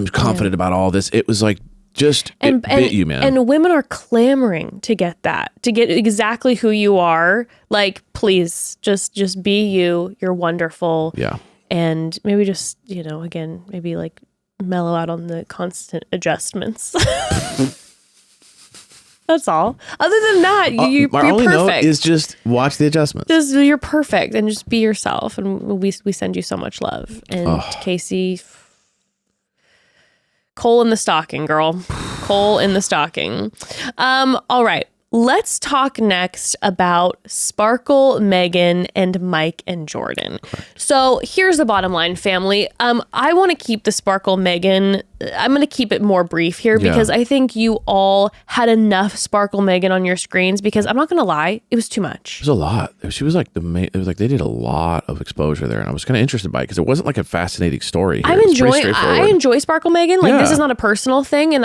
confident about all this, it was like, it bit you, man. And women are clamoring to get that, to get exactly who you are. Like, please, just be you. You're wonderful. Yeah. And maybe just, you know, again, maybe like mellow out on the constant adjustments. That's all. Other than that, you're my only perfect. Note is just watch the adjustments. You're perfect, and just be yourself. And we send you so much love. And Kacie, coal in the stocking, girl. Coal in the stocking. All right. Let's talk next about Sparkle, Megan, and Mike and Jordan. Correct. So here's the bottom line, family. I want to keep the Sparkle, Megan. I'm going to keep it more brief here because I think you all had enough Sparkle, Megan on your screens because I'm not going to lie, it was too much. It was a lot. She was like it was like they did a lot of exposure there, and I was kind of interested by it because it wasn't like a fascinating story. I enjoy Sparkle, Megan. Like this is not a personal thing, and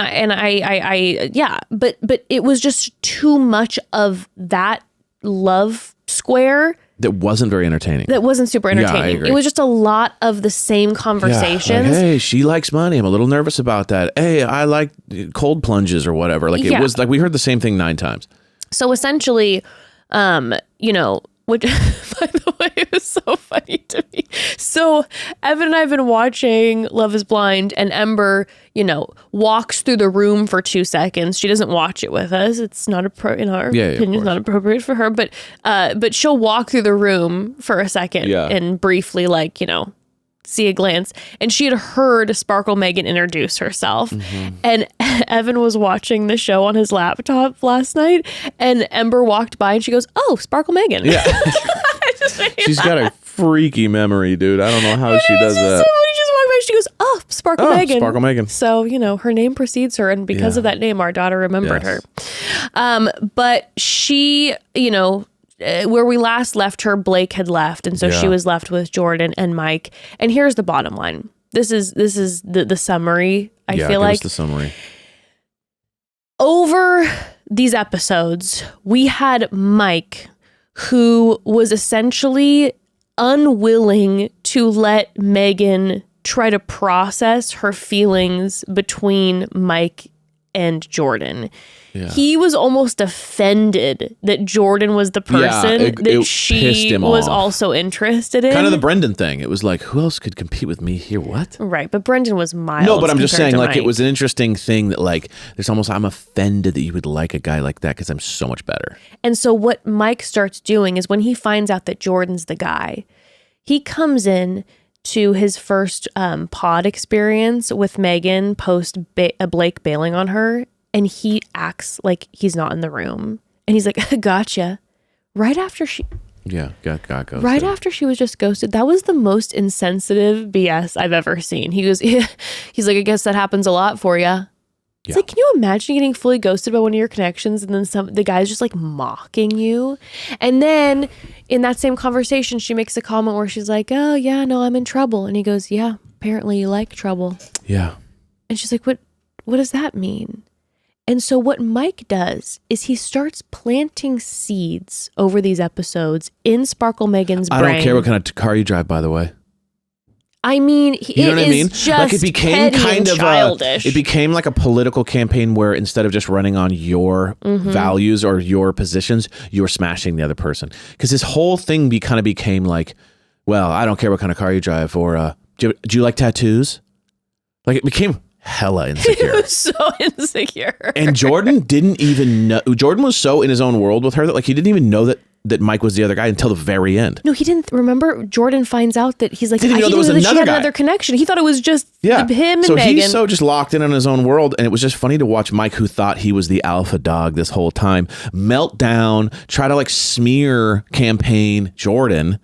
but it was just too much of that love square. That wasn't very entertaining. That wasn't super entertaining. Yeah, I agree. It was just a lot of the same conversations. Yeah, like, hey, she likes money. I'm a little nervous about that. Hey, I like cold plunges or whatever. Like it was like we heard the same thing 9 times. So essentially, you know, which by the way, it was so funny to me. So Evan and I have been watching Love is Blind, and Ember, you know, walks through the room for 2 seconds. She doesn't watch it with us. It's not in our opinion, it's not appropriate for her. But she'll walk through the room for a second and briefly, like, you know, see a glance. And she had heard Sparkle Megan introduce herself. Mm-hmm. And Evan was watching the show on his laptop last night, and Ember walked by and she goes, "Oh, Sparkle Megan." Yeah. She's got a freaky memory, dude. I don't know how she does that. Somebody just walked by, she goes, "Oh, Sparkle Megan." Sparkle Megan. So, you know, her name precedes her, and because of that name, our daughter remembered her. But she, you know, where we last left her, Blake had left, and so she was left with Jordan and Mike. And here's the bottom line. This is the summary. I feel like the summary. Over these episodes, we had Mike, who was essentially unwilling to let Megan try to process her feelings between Mike and Jordan. Yeah. He was almost offended that Jordan was the person that she was also interested in. Kind of the Brendan thing. It was like, who else could compete with me here? What? Right. But Brendan was mild. No, but I'm just saying, like, Mike. It was an interesting thing that, like, there's almost, I'm offended that you would like a guy like that because I'm so much better. And so what Mike starts doing is when he finds out that Jordan's the guy, he comes in to his first pod experience with Megan post Blake bailing on her. And he acts like he's not in the room. And he's like, "Gotcha." Right after she... Yeah, got ghosted. Right after she was just ghosted. That was the most insensitive BS I've ever seen. He goes, he's like, "I guess that happens a lot for you." It's like, can you imagine getting fully ghosted by one of your connections and then the guy's just like mocking you? And then in that same conversation, she makes a comment where she's like, "Oh, yeah, no, I'm in trouble." And he goes, "Yeah, apparently you like trouble." Yeah. And she's like, What does that mean?" And so what Mike does is he starts planting seeds over these episodes in Sparkle Megan's brain. I don't care what kind of car you drive, by the way. I mean, you know what I mean? Just like it became kind of childish. It became like a political campaign where instead of just running on your values or your positions, you were smashing the other person. Because this whole thing kind of became like, well, I don't care what kind of car you drive, or do you like tattoos? Like it became hella insecure. He was so insecure. And Jordan didn't even know. Jordan was so in his own world with her that like he didn't even know that Mike was the other guy until the very end. No, he didn't. Remember, Jordan finds out that he's like, he didn't know there was another connection. He thought it was just him and so Megan. He's so just locked in on his own world. And it was just funny to watch Mike, who thought he was the alpha dog this whole time, melt down, try to like smear campaign Jordan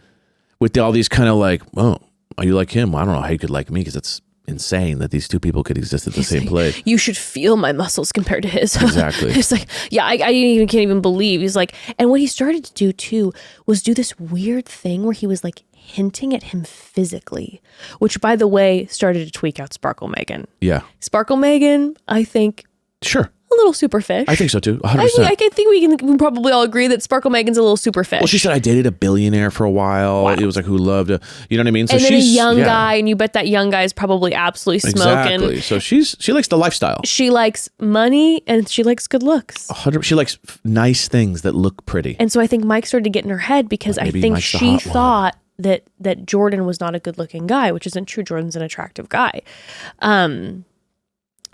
with all these kind of like, oh, are you like him? Well, I don't know how you could like me, because it's insane that these two people could exist at the same place. You should feel my muscles compared to his. Exactly. It's like, yeah, I can't even believe. He's like, and what he started to do too was do this weird thing where he was like hinting at him physically, which by the way started to tweak out Sparkle Megan. Yeah. Sparkle Megan, I think. Sure. A little superfish. I think so too. 100%. I think we can probably all agree that Sparkle Megan's a little superfish. Well, she said I dated a billionaire for a while. Wow. It was like who loved to, you know what I mean? So and then a young guy, and you bet that young guy is probably absolutely smoking. Exactly. So she likes the lifestyle. She likes money and she likes good looks. 100%. She likes nice things that look pretty. And so I think Mike started to get in her head because I think she thought that Jordan was not a good looking guy, which isn't true. Jordan's an attractive guy.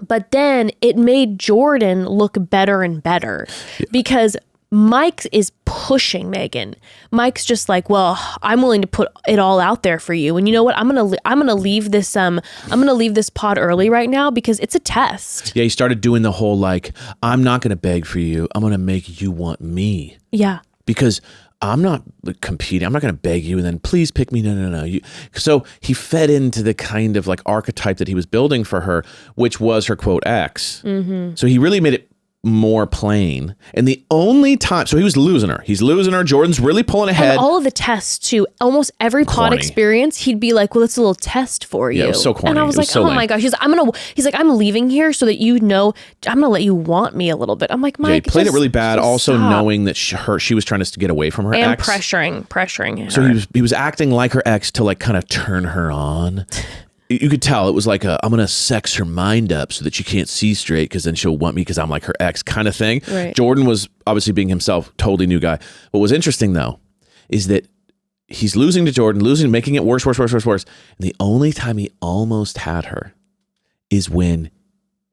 But then it made Jordan look better and better because Mike is pushing Megan. Mike's just like, well, I'm willing to put it all out there for you. And you know what? I'm gonna leave this pod early right now because it's a test. Yeah, he started doing the whole like, I'm not gonna beg for you. I'm gonna make you want me. Yeah. Because I'm not competing. I'm not going to beg you and then please pick me. No. So he fed into the kind of like archetype that he was building for her, which was her quote ex. Mm-hmm. So he really made it more plain. And the only time, so he was losing her. He's losing her. Jordan's really pulling ahead. And all of the tests too. Almost every pod experience, he'd be like, "Well, it's a little test for you." Yeah, it was so corny. And I was like, so "Oh my gosh!" He's like, "I'm leaving here so that you know, I'm gonna let you want me a little bit." I'm like, "Mike, yeah, he played it really bad." Also, stop. knowing that she was trying to get away from her and ex, pressuring her. So he was acting like her ex to like kind of turn her on. You could tell it was like I'm going to sex her mind up so that she can't see straight because then she'll want me because I'm like her ex kind of thing. Right. Jordan was obviously being himself, totally new guy. What was interesting though is that he's losing to Jordan, making it worse. And the only time he almost had her is when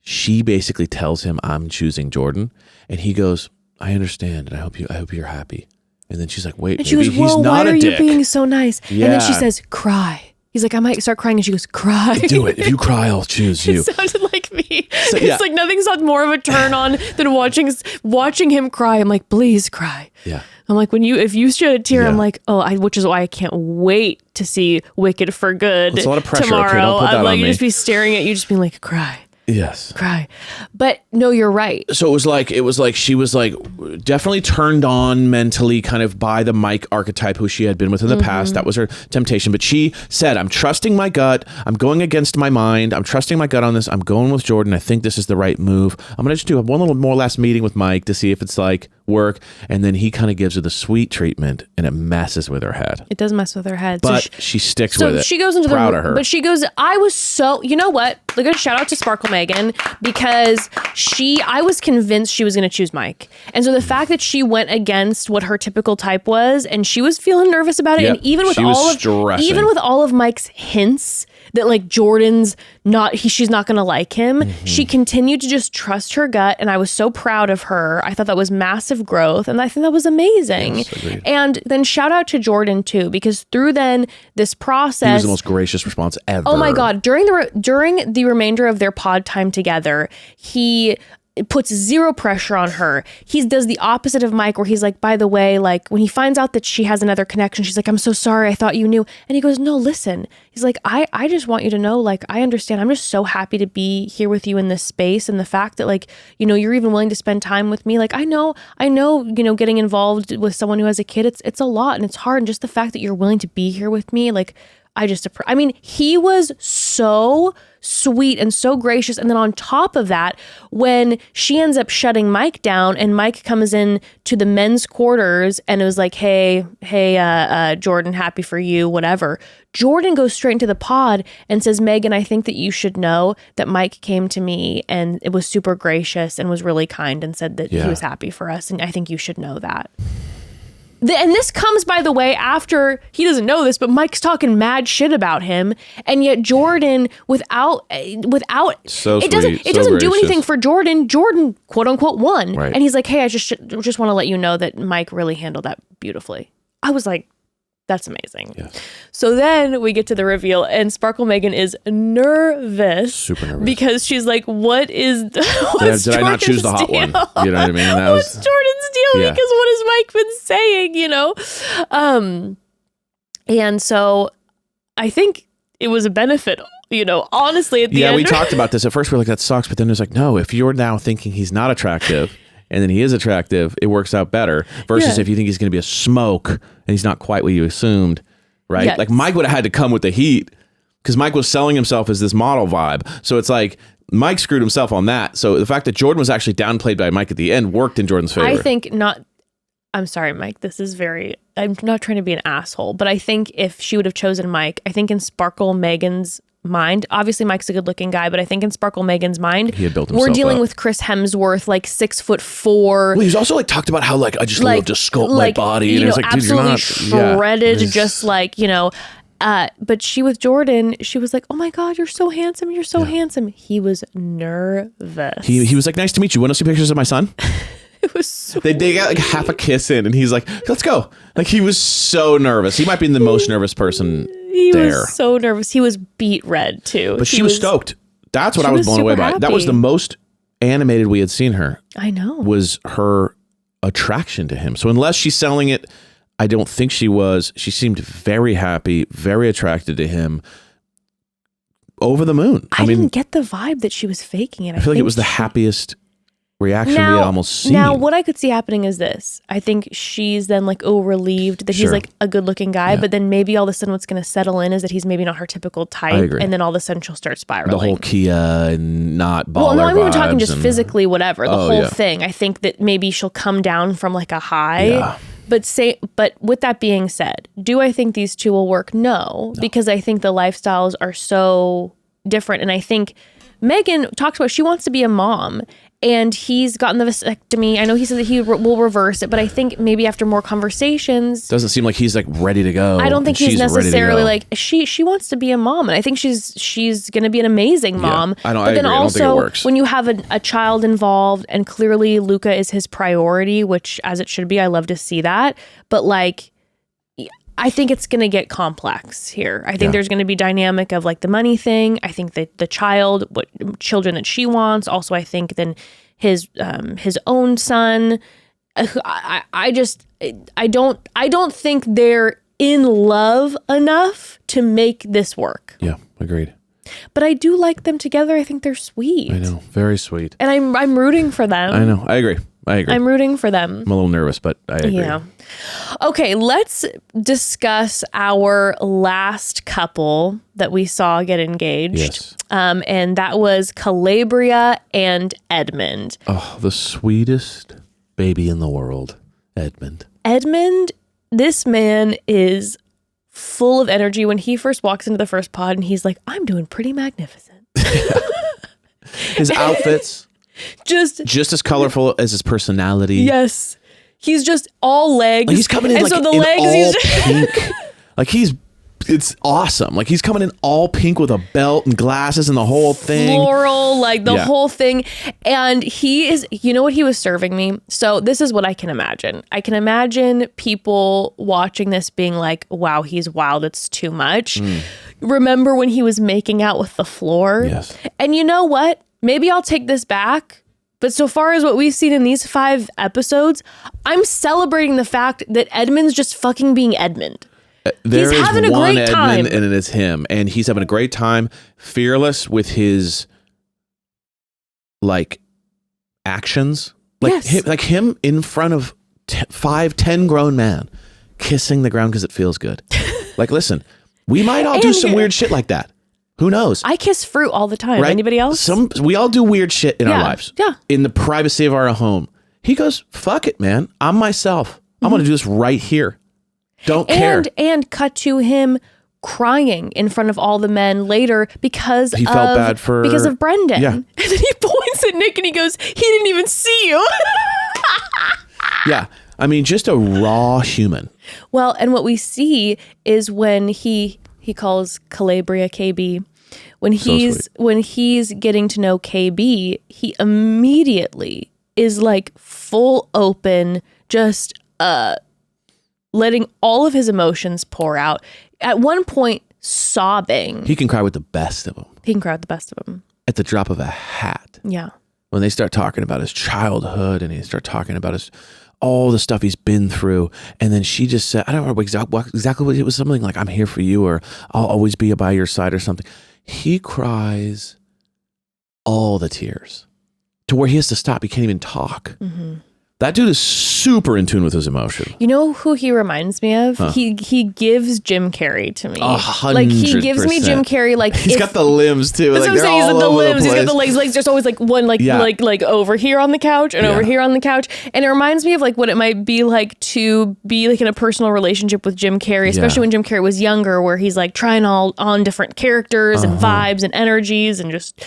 she basically tells him, I'm choosing Jordan. And he goes, I understand. And I hope you're happy. And then she's like, wait, and she goes, he's not a dick. Why are you being so nice? Yeah. And then she says, cry. He's like, I might start crying. And she goes, cry. Do it. If you cry, I'll choose you. It sounded like me. So, yeah. It's like nothing's had more of a turn on than watching him cry. I'm like, please cry. Yeah. I'm like, if you shed a tear, I'm like, which is why I can't wait to see Wicked for Good It's a lot of pressure. tomorrow. Okay, don't put that I'm like, on you me. just be staring at you, just being like, cry. Yes. Cry. But no, you're right. So it was like she was like definitely turned on mentally kind of by the Mike archetype who she had been with in the past. That was her temptation. But she said, I'm trusting my gut. I'm going against my mind. I'm trusting my gut on this. I'm going with Jordan. I think this is the right move. I'm going to just do one little more last meeting with Mike to see if it's like work. And then he kind of gives her the sweet treatment and it messes with her head. It does mess with her head. But she sticks with it. She goes into Proud of her. But she goes, I was so, you know what? Look at shout out to Sparkle Megan because I was convinced she was going to choose Mike. And so the fact that she went against what her typical type was and she was feeling nervous about it. Yep. And even with stressing. all of Mike's hints that like Jordan's she's not going to like him. She continued to just trust her gut. And I was so proud of her. I thought that was massive growth. And I think that was amazing. Yes, and then shout out to Jordan too, because through then this process, he was the most gracious response ever. Oh my God. During the remainder of their pod time together, he puts zero pressure on her. He does the opposite of Mike, where he's like, by the way, like when he finds out that she has another connection, she's like, I'm so sorry. I thought you knew. And he goes, no, listen. He's like, I just want you to know, like, I understand. I'm just so happy to be here with you in this space. And the fact that like, you know, you're even willing to spend time with me. Like, I know, you know, getting involved with someone who has a kid, it's a lot and it's hard. And just the fact that you're willing to be here with me, like, I mean, he was so sweet and so gracious. And then on top of that, when she ends up shutting Mike down and Mike comes in to the men's quarters and it was like, hey, Jordan, happy for you, whatever. Jordan goes straight into the pod and says, Megan, I think that you should know that Mike came to me and it was super gracious and was really kind and said that he was happy for us. And I think you should know that. And this comes, by the way, after he doesn't know this, but Mike's talking mad shit about him, and yet Jordan, without it doesn't do anything for Jordan. Jordan, quote unquote, won, right. And he's like, "Hey, I just want to let you know that Mike really handled that beautifully." I was like, "That's amazing." Yeah. So then we get to the reveal, and Sparkle Megan is nervous, super nervous, because she's like, "What is? Did I not choose the hot one? You know what I mean? What's Jordan's deal? Yeah. Because what has Mike been saying? You know?" And so I think it was a benefit. You know, honestly, at the end. Yeah, we talked about this at first. We're like, that sucks, but then it's like, no, if you're now thinking he's not attractive. And then he is attractive, it works out better versus if you think he's going to be a smoke and he's not quite what you assumed, right? Yes. Like Mike would have had to come with the heat because Mike was selling himself as this model vibe. So it's like Mike screwed himself on that. So the fact that Jordan was actually downplayed by Mike at the end worked in Jordan's favor. I think not. I'm sorry, Mike. I'm not trying to be an asshole, but I think if she would have chosen Mike, I think in Sparkle Megan's mind, obviously Mike's a good looking guy, but I think in Sparkle Megan's mind, he had built himself we're dealing up with Chris Hemsworth, like 6'4". Well, he's also like talked about how like I just love to sculpt my body, and it's like, absolutely shredded, yeah. just like, you know. But she with Jordan, she was like, "Oh my God, you're so handsome! You're so handsome." He was nervous. He was like, "Nice to meet you. Want to see pictures of my son?" It was so they got like half a kiss in, and he's like, "Let's go." Like he was so nervous. He might be the most nervous person. He was so nervous. He was beet red too. But she was stoked. That's what I was blown away by. That was the most animated we had seen her. I know. Was her attraction to him. So unless she's selling it, I don't think she was. She seemed very happy, very attracted to him. Over the moon. I didn't get the vibe that she was faking it. I feel like it was the happiest reaction we had almost seen. Now, what I could see happening is this. I think she's then like, relieved that he's like a good looking guy, but then maybe all of a sudden what's going to settle in is that he's maybe not her typical type. And then all of a sudden she'll start spiraling. The whole Kia and not baller Well, no, I'm even vibes talking just physically, whatever. The whole thing. I think that maybe she'll come down from like a high. Yeah. But with that being said, do I think these two will work? No, because I think the lifestyles are so different. And I think Megan talks about she wants to be a mom. And he's gotten the vasectomy. I know he said that he will reverse it, but I think maybe after more conversations, doesn't seem like he's like ready to go. I don't think he's necessarily like she wants to be a mom, and I think she's going to be an amazing mom. I don't. But then I also, don't think it works. When you have a child involved, and clearly Luca is his priority, which as it should be, I love to see that. But like, I think it's going to get complex here. I think there's going to be dynamic of like the money thing. I think that the child, what children that she wants. Also, I think then his own son. I don't think they're in love enough to make this work. Yeah, agreed. But I do like them together. I think they're sweet. I know, very sweet. And I'm rooting for them. I know, I agree. I'm rooting for them. I'm a little nervous, but I agree. Yeah. Okay, let's discuss our last couple that we saw get engaged. Yes. And that was Kalybriah and Edmond. Oh, the sweetest baby in the world, Edmond. Edmond, this man is full of energy. When he first walks into the first pod and he's like, "I'm doing pretty magnificent." His outfits. Just as colorful as his personality. Yes. He's just all legs. Like he's coming in and like so the in legs, all pink. Like it's awesome. Like he's coming in all pink with a belt and glasses and the whole thing. Floral, like the whole thing. And he is, you know what he was serving me? So this is what I can imagine. I can imagine people watching this being like, "Wow, he's wild. It's too much." Remember when he was making out with the floor? Yes. And you know what? Maybe I'll take this back. But so far as what we've seen in these 5 episodes, I'm celebrating the fact that Edmund's just fucking being Edmund. He's having a great time. And it is him. And he's having a great time, fearless with his like actions. Like, him in front of 5-10 grown men kissing the ground because it feels good. Like, listen, We might all do some weird shit like that. Who knows? I kiss fruit all the time. Right? Anybody else? We all do weird shit in our lives. Yeah. In the privacy of our home. He goes, fuck it, man. I'm myself. I'm going to do this right here. Don't care. And cut to him crying in front of all the men later because he felt bad because of Brendan. Yeah. And then he points at Nick and he goes, he didn't even see you. Yeah. I mean, just a raw human. Well, and what we see is when he calls Kalybriah KB, when he's getting to know KB, he immediately is like full open, just letting all of his emotions pour out. At one point, sobbing. He can cry with the best of them. At the drop of a hat. Yeah. When they start talking about his childhood and he start talking about all the stuff he's been through. And then she just said, I don't remember exactly what it was, something like, I'm here for you, or I'll always be by your side, or something. He cries all the tears to where he has to stop. He can't even talk. Mm-hmm. That dude is super in tune with his emotion. You know who he reminds me of? Huh. He gives Jim Carrey to me. 100%. Like he gives me Jim Carrey. Like he's got the limbs too. That's like, what I'm saying. He's got the limbs. He's got the legs. Like there's always like one like over here on the couch and over here on the couch. And it reminds me of like what it might be like to be like in a personal relationship with Jim Carrey, especially when Jim Carrey was younger, where he's like trying all on different characters and vibes and energies and just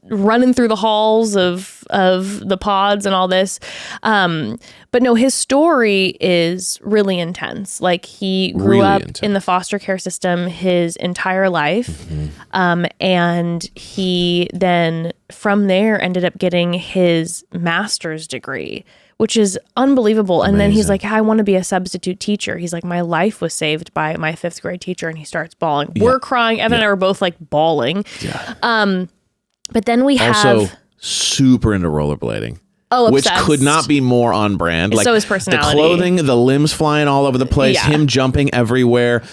running through the halls of the pods and all this. But no, his story is really intense. Like he grew up in the foster care system his entire life. Mm-hmm. And he then from there ended up getting his master's degree, which is unbelievable. Amazing. And then he's like, I want to be a substitute teacher. He's like, my life was saved by my 5th grade teacher. And he starts bawling. Yeah. We're crying. Evan and I were both like bawling. Yeah. But then we also super into rollerblading. Oh, obsessed. Which could not be more on brand. Like so his personality. The clothing, the limbs flying all over the place, him jumping everywhere,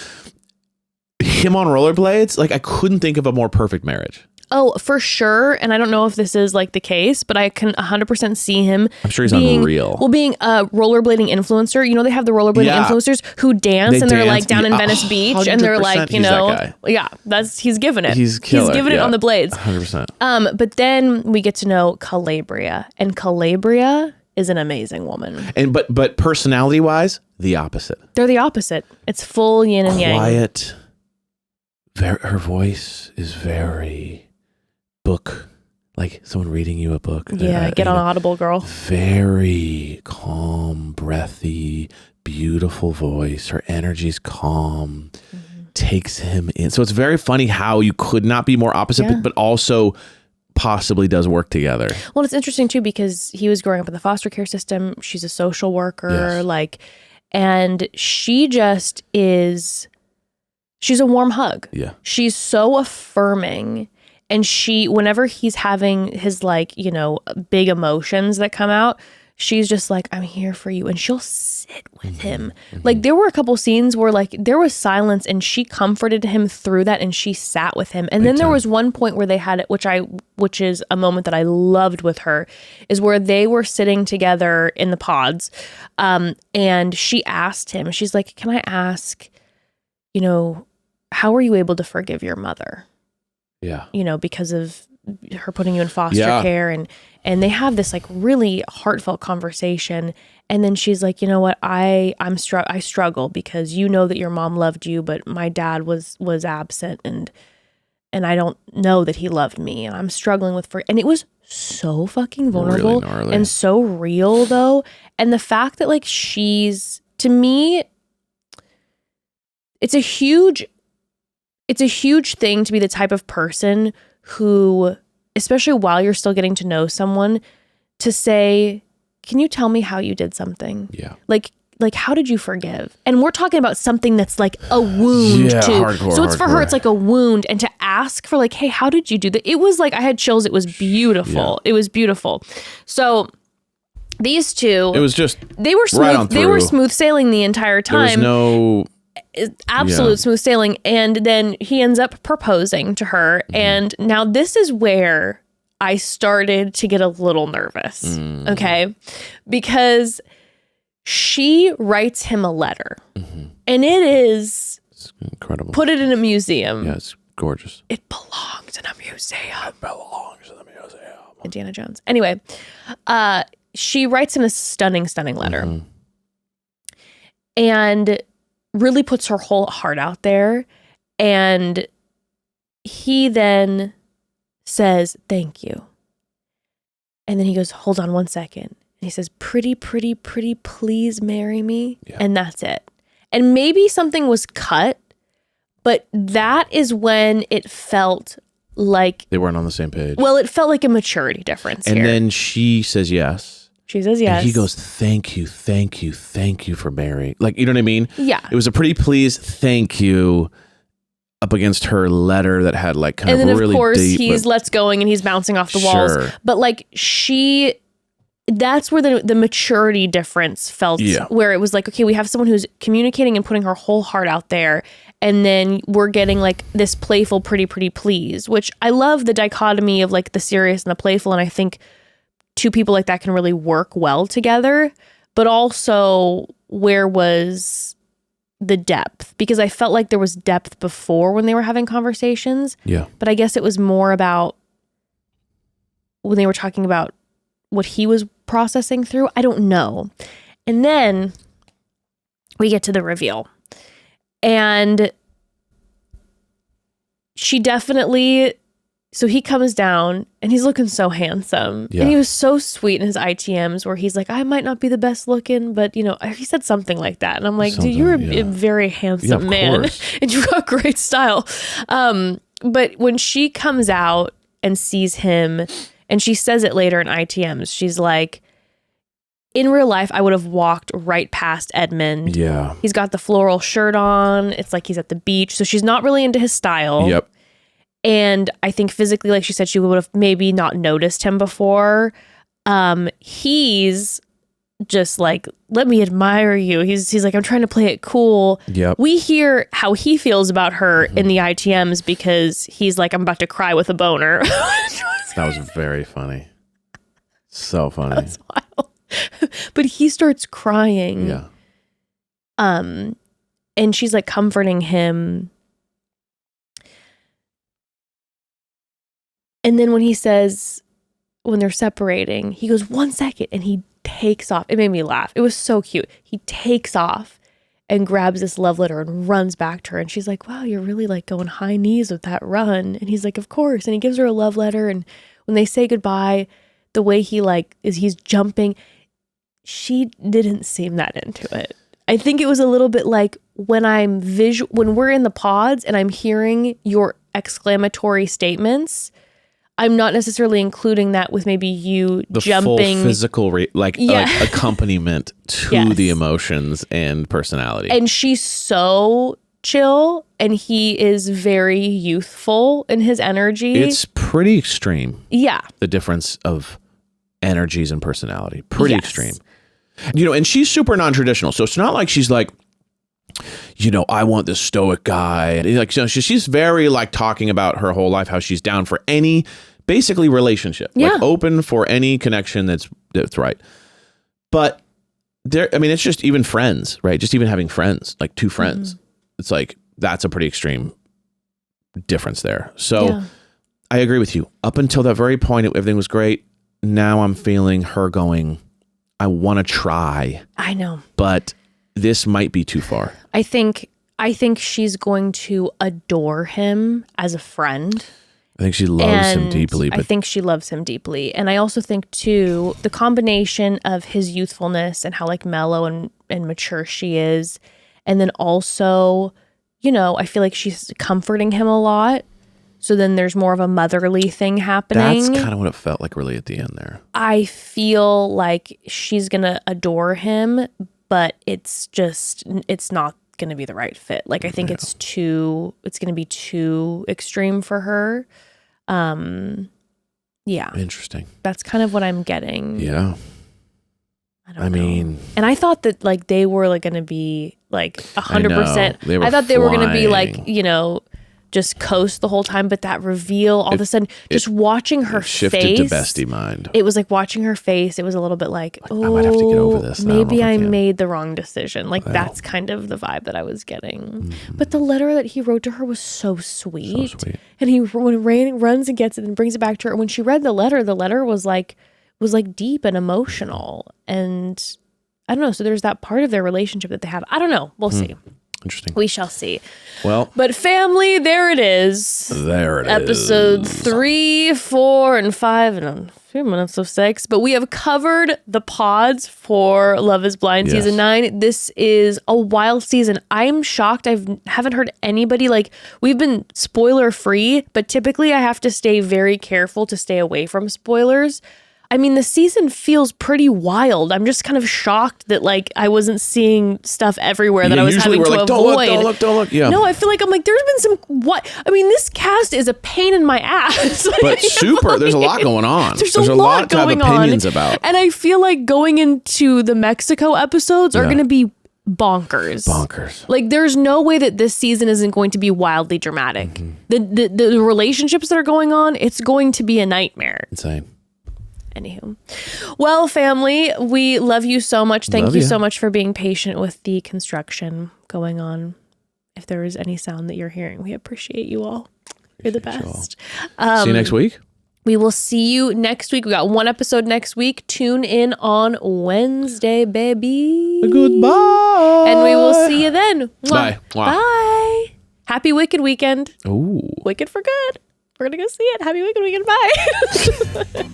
him on rollerblades. Like I couldn't think of a more perfect marriage. Oh, for sure. And I don't know if this is like the case, but I can 100% see him. I'm sure he's unreal. Well, being a rollerblading influencer, you know, they have the rollerblading influencers who dance and they're like down in Venice Beach and they're like, you know, he's giving it. He's giving it on the blades. 100%. But then we get to know Kalybriah, and Kalybriah is an amazing woman. And but personality wise, the opposite. They're the opposite. It's full yin and yang. Quiet. Her voice is very book, like someone reading you a book. Yeah, get on Audible, girl. Very calm, breathy, beautiful voice. Her energy's calm, takes him in. So it's very funny how you could not be more opposite, but also possibly does work together. Well, it's interesting too, because he was growing up in the foster care system. She's a social worker, and she just is, she's a warm hug. Yeah. She's so affirming. And whenever he's having his big emotions that come out, she's just like, I'm here for you. And she'll sit with him. Mm-hmm. Like there were a couple scenes where like there was silence and she comforted him through that and she sat with him. And then there was one point where they had it, which is a moment that I loved with her, is where they were sitting together in the pods. And she asked him, she's like, can I ask, how were you able to forgive your mother? Yeah. Because of her putting you in foster care, and they have this like really heartfelt conversation. And then she's like, you know what? I struggle because you know that your mom loved you, but my dad was absent and I don't know that he loved me, and I'm struggling with and it was so fucking vulnerable and so real though. And the fact that like to me, it's a huge thing to be the type of person who, especially while you're still getting to know someone, to say, can you tell me how you did something? Yeah. Like how did you forgive? And we're talking about something that's like a wound too. Hardcore, so it's for her, it's like a wound. And to ask for like, hey, how did you do that? It was like, I had chills. It was beautiful. Yeah. It was beautiful. So these two, it was just, they were smooth. They were smooth sailing the entire time. There was no absolute smooth sailing. And then he ends up proposing to her. Mm-hmm. And now this is where I started to get a little nervous. Okay. Because she writes him a letter, and it is It's incredible. Put it in a museum. Yeah, it's gorgeous. It belongs in a museum. It belongs in the museum. Indiana Jones. Anyway, she writes him a stunning letter and really puts her whole heart out there. And he then says, thank you. And then he goes, hold on one second. And he says, pretty, please marry me. Yeah. And that's it. And maybe something was cut, but that is when it felt like they weren't on the same page. Well, it felt like a maturity difference and here. Then she says yes. She says yes. And he goes, thank you for marrying. Like, you know what I mean? Yeah. It was a pretty please, thank you up against her letter that had like kind of really deep. And then of course he's let's going and he's bouncing off the walls. But like that's where the maturity difference felt, where it was like, okay, we have someone who's communicating and putting her whole heart out there. And then we're getting like this playful, pretty please, which I love the dichotomy of like the serious and the playful. And I think two people like that can really work well together. But also, where was the depth? Because I felt like there was depth before when they were having conversations. Yeah. But I guess it was more about when they were talking about what he was processing through. I don't know. And then we get to the reveal. And she definitely, so he comes down and he's looking so handsome. Yeah. And he was so sweet in his ITMs where he's like, I might not be the best looking, but you know, he said something like that. And I'm like, dude, you're a very handsome man and you've got great style. But when she comes out and sees him, and she says it later in ITMs, she's like, in real life, I would have walked right past Edmond. Yeah. He's got the floral shirt on. It's like he's at the beach. So she's not really into his style. Yep. And I think physically, like she said, she would have maybe not noticed him before. He's just like, let me admire you. He's like, I'm trying to play it cool. Yep. We hear how he feels about her in the ITMs because he's like, I'm about to cry with a boner. That was very funny. So funny. That's wild. But he starts crying. Yeah. And she's like comforting him. And then when he says, when they're separating, he goes, 1 second, and he takes off. It made me laugh. It was so cute. He takes off and grabs this love letter and runs back to her. And she's like, wow, you're really like going high knees with that run. And he's like, of course. And he gives her a love letter. And when they say goodbye, the way he like he's jumping, she didn't seem that into it. I think it was a little bit like when when we're in the pods and I'm hearing your exclamatory statements, I'm not necessarily including that with maybe you the jumping. Full physical, like accompaniment to the emotions and personality. And she's so chill and he is very youthful in his energy. It's pretty extreme. Yeah. The difference of energies and personality. Pretty extreme. You know, and she's super non-traditional. So it's not like she's like, you know, I want this stoic guy. Like, you know, she's very like talking about her whole life, how she's down for any basically relationship, like open for any connection that's right. But there, I mean, it's just even friends, right? Just even having friends, like two friends. It's like, that's a pretty extreme difference there. So I agree with you. Up until that very point, everything was great. Now I'm feeling her going, I want to try. I know. But this might be too far. I think she's going to adore him as a friend. I think she loves him deeply. But I think she loves him deeply. And I also think, too, the combination of his youthfulness and how like mellow and mature she is. And then also, you know, I feel like she's comforting him a lot. So then there's more of a motherly thing happening. That's kind of what it felt like really at the end there. I feel like she's going to adore him, but it's not going to be the right fit. Like, I think it's going to be too extreme for her. Yeah. Interesting. That's kind of what I'm getting. Yeah. I mean, and I thought that like they were like going to be like 100%. I thought they were going to be like, you know, just coast the whole time, but that reveal, all of a sudden, just watching her shifted face. to bestie mind. It was like watching her face. It was a little bit like, oh, I might have to get over this. Maybe I made the wrong decision. Like that's kind of the vibe that I was getting. But the letter that he wrote to her was so sweet. And when Rain runs and gets it and brings it back to her, when she read the letter was like deep and emotional. And I don't know. So there's that part of their relationship that they have. I don't know. We'll see. Interesting. We shall see. Well, but family, there it is. Episode 3, 4, and 5, and a few minutes of 6. But we have covered the pods for Love is Blind season 9. This is a wild season. I'm shocked. I haven't heard anybody we've been spoiler free, but typically I have to stay very careful to stay away from spoilers. I mean, the season feels pretty wild. I'm just kind of shocked that I wasn't seeing stuff everywhere that I was having to avoid. Don't look. Yeah. No, I feel like there's been some this cast is a pain in my ass. But super, there's a lot going on. There's a lot to have opinions about. And I feel like going into the Mexico episodes are going to be bonkers. There's no way that this season isn't going to be wildly dramatic. The relationships that are going on, it's going to be a nightmare. Insane. Anywho. Well, family, we love you so much. Thank you so much for being patient with the construction going on. If there is any sound that you're hearing, we appreciate you all. You're the best. See you next week. We will see you next week. We got one episode next week. Tune in on Wednesday, baby. Goodbye. And we will see you then. Bye. Bye. Happy Wicked Weekend. Ooh. Wicked for good. We're going to go see it. Happy Wicked Weekend. Bye.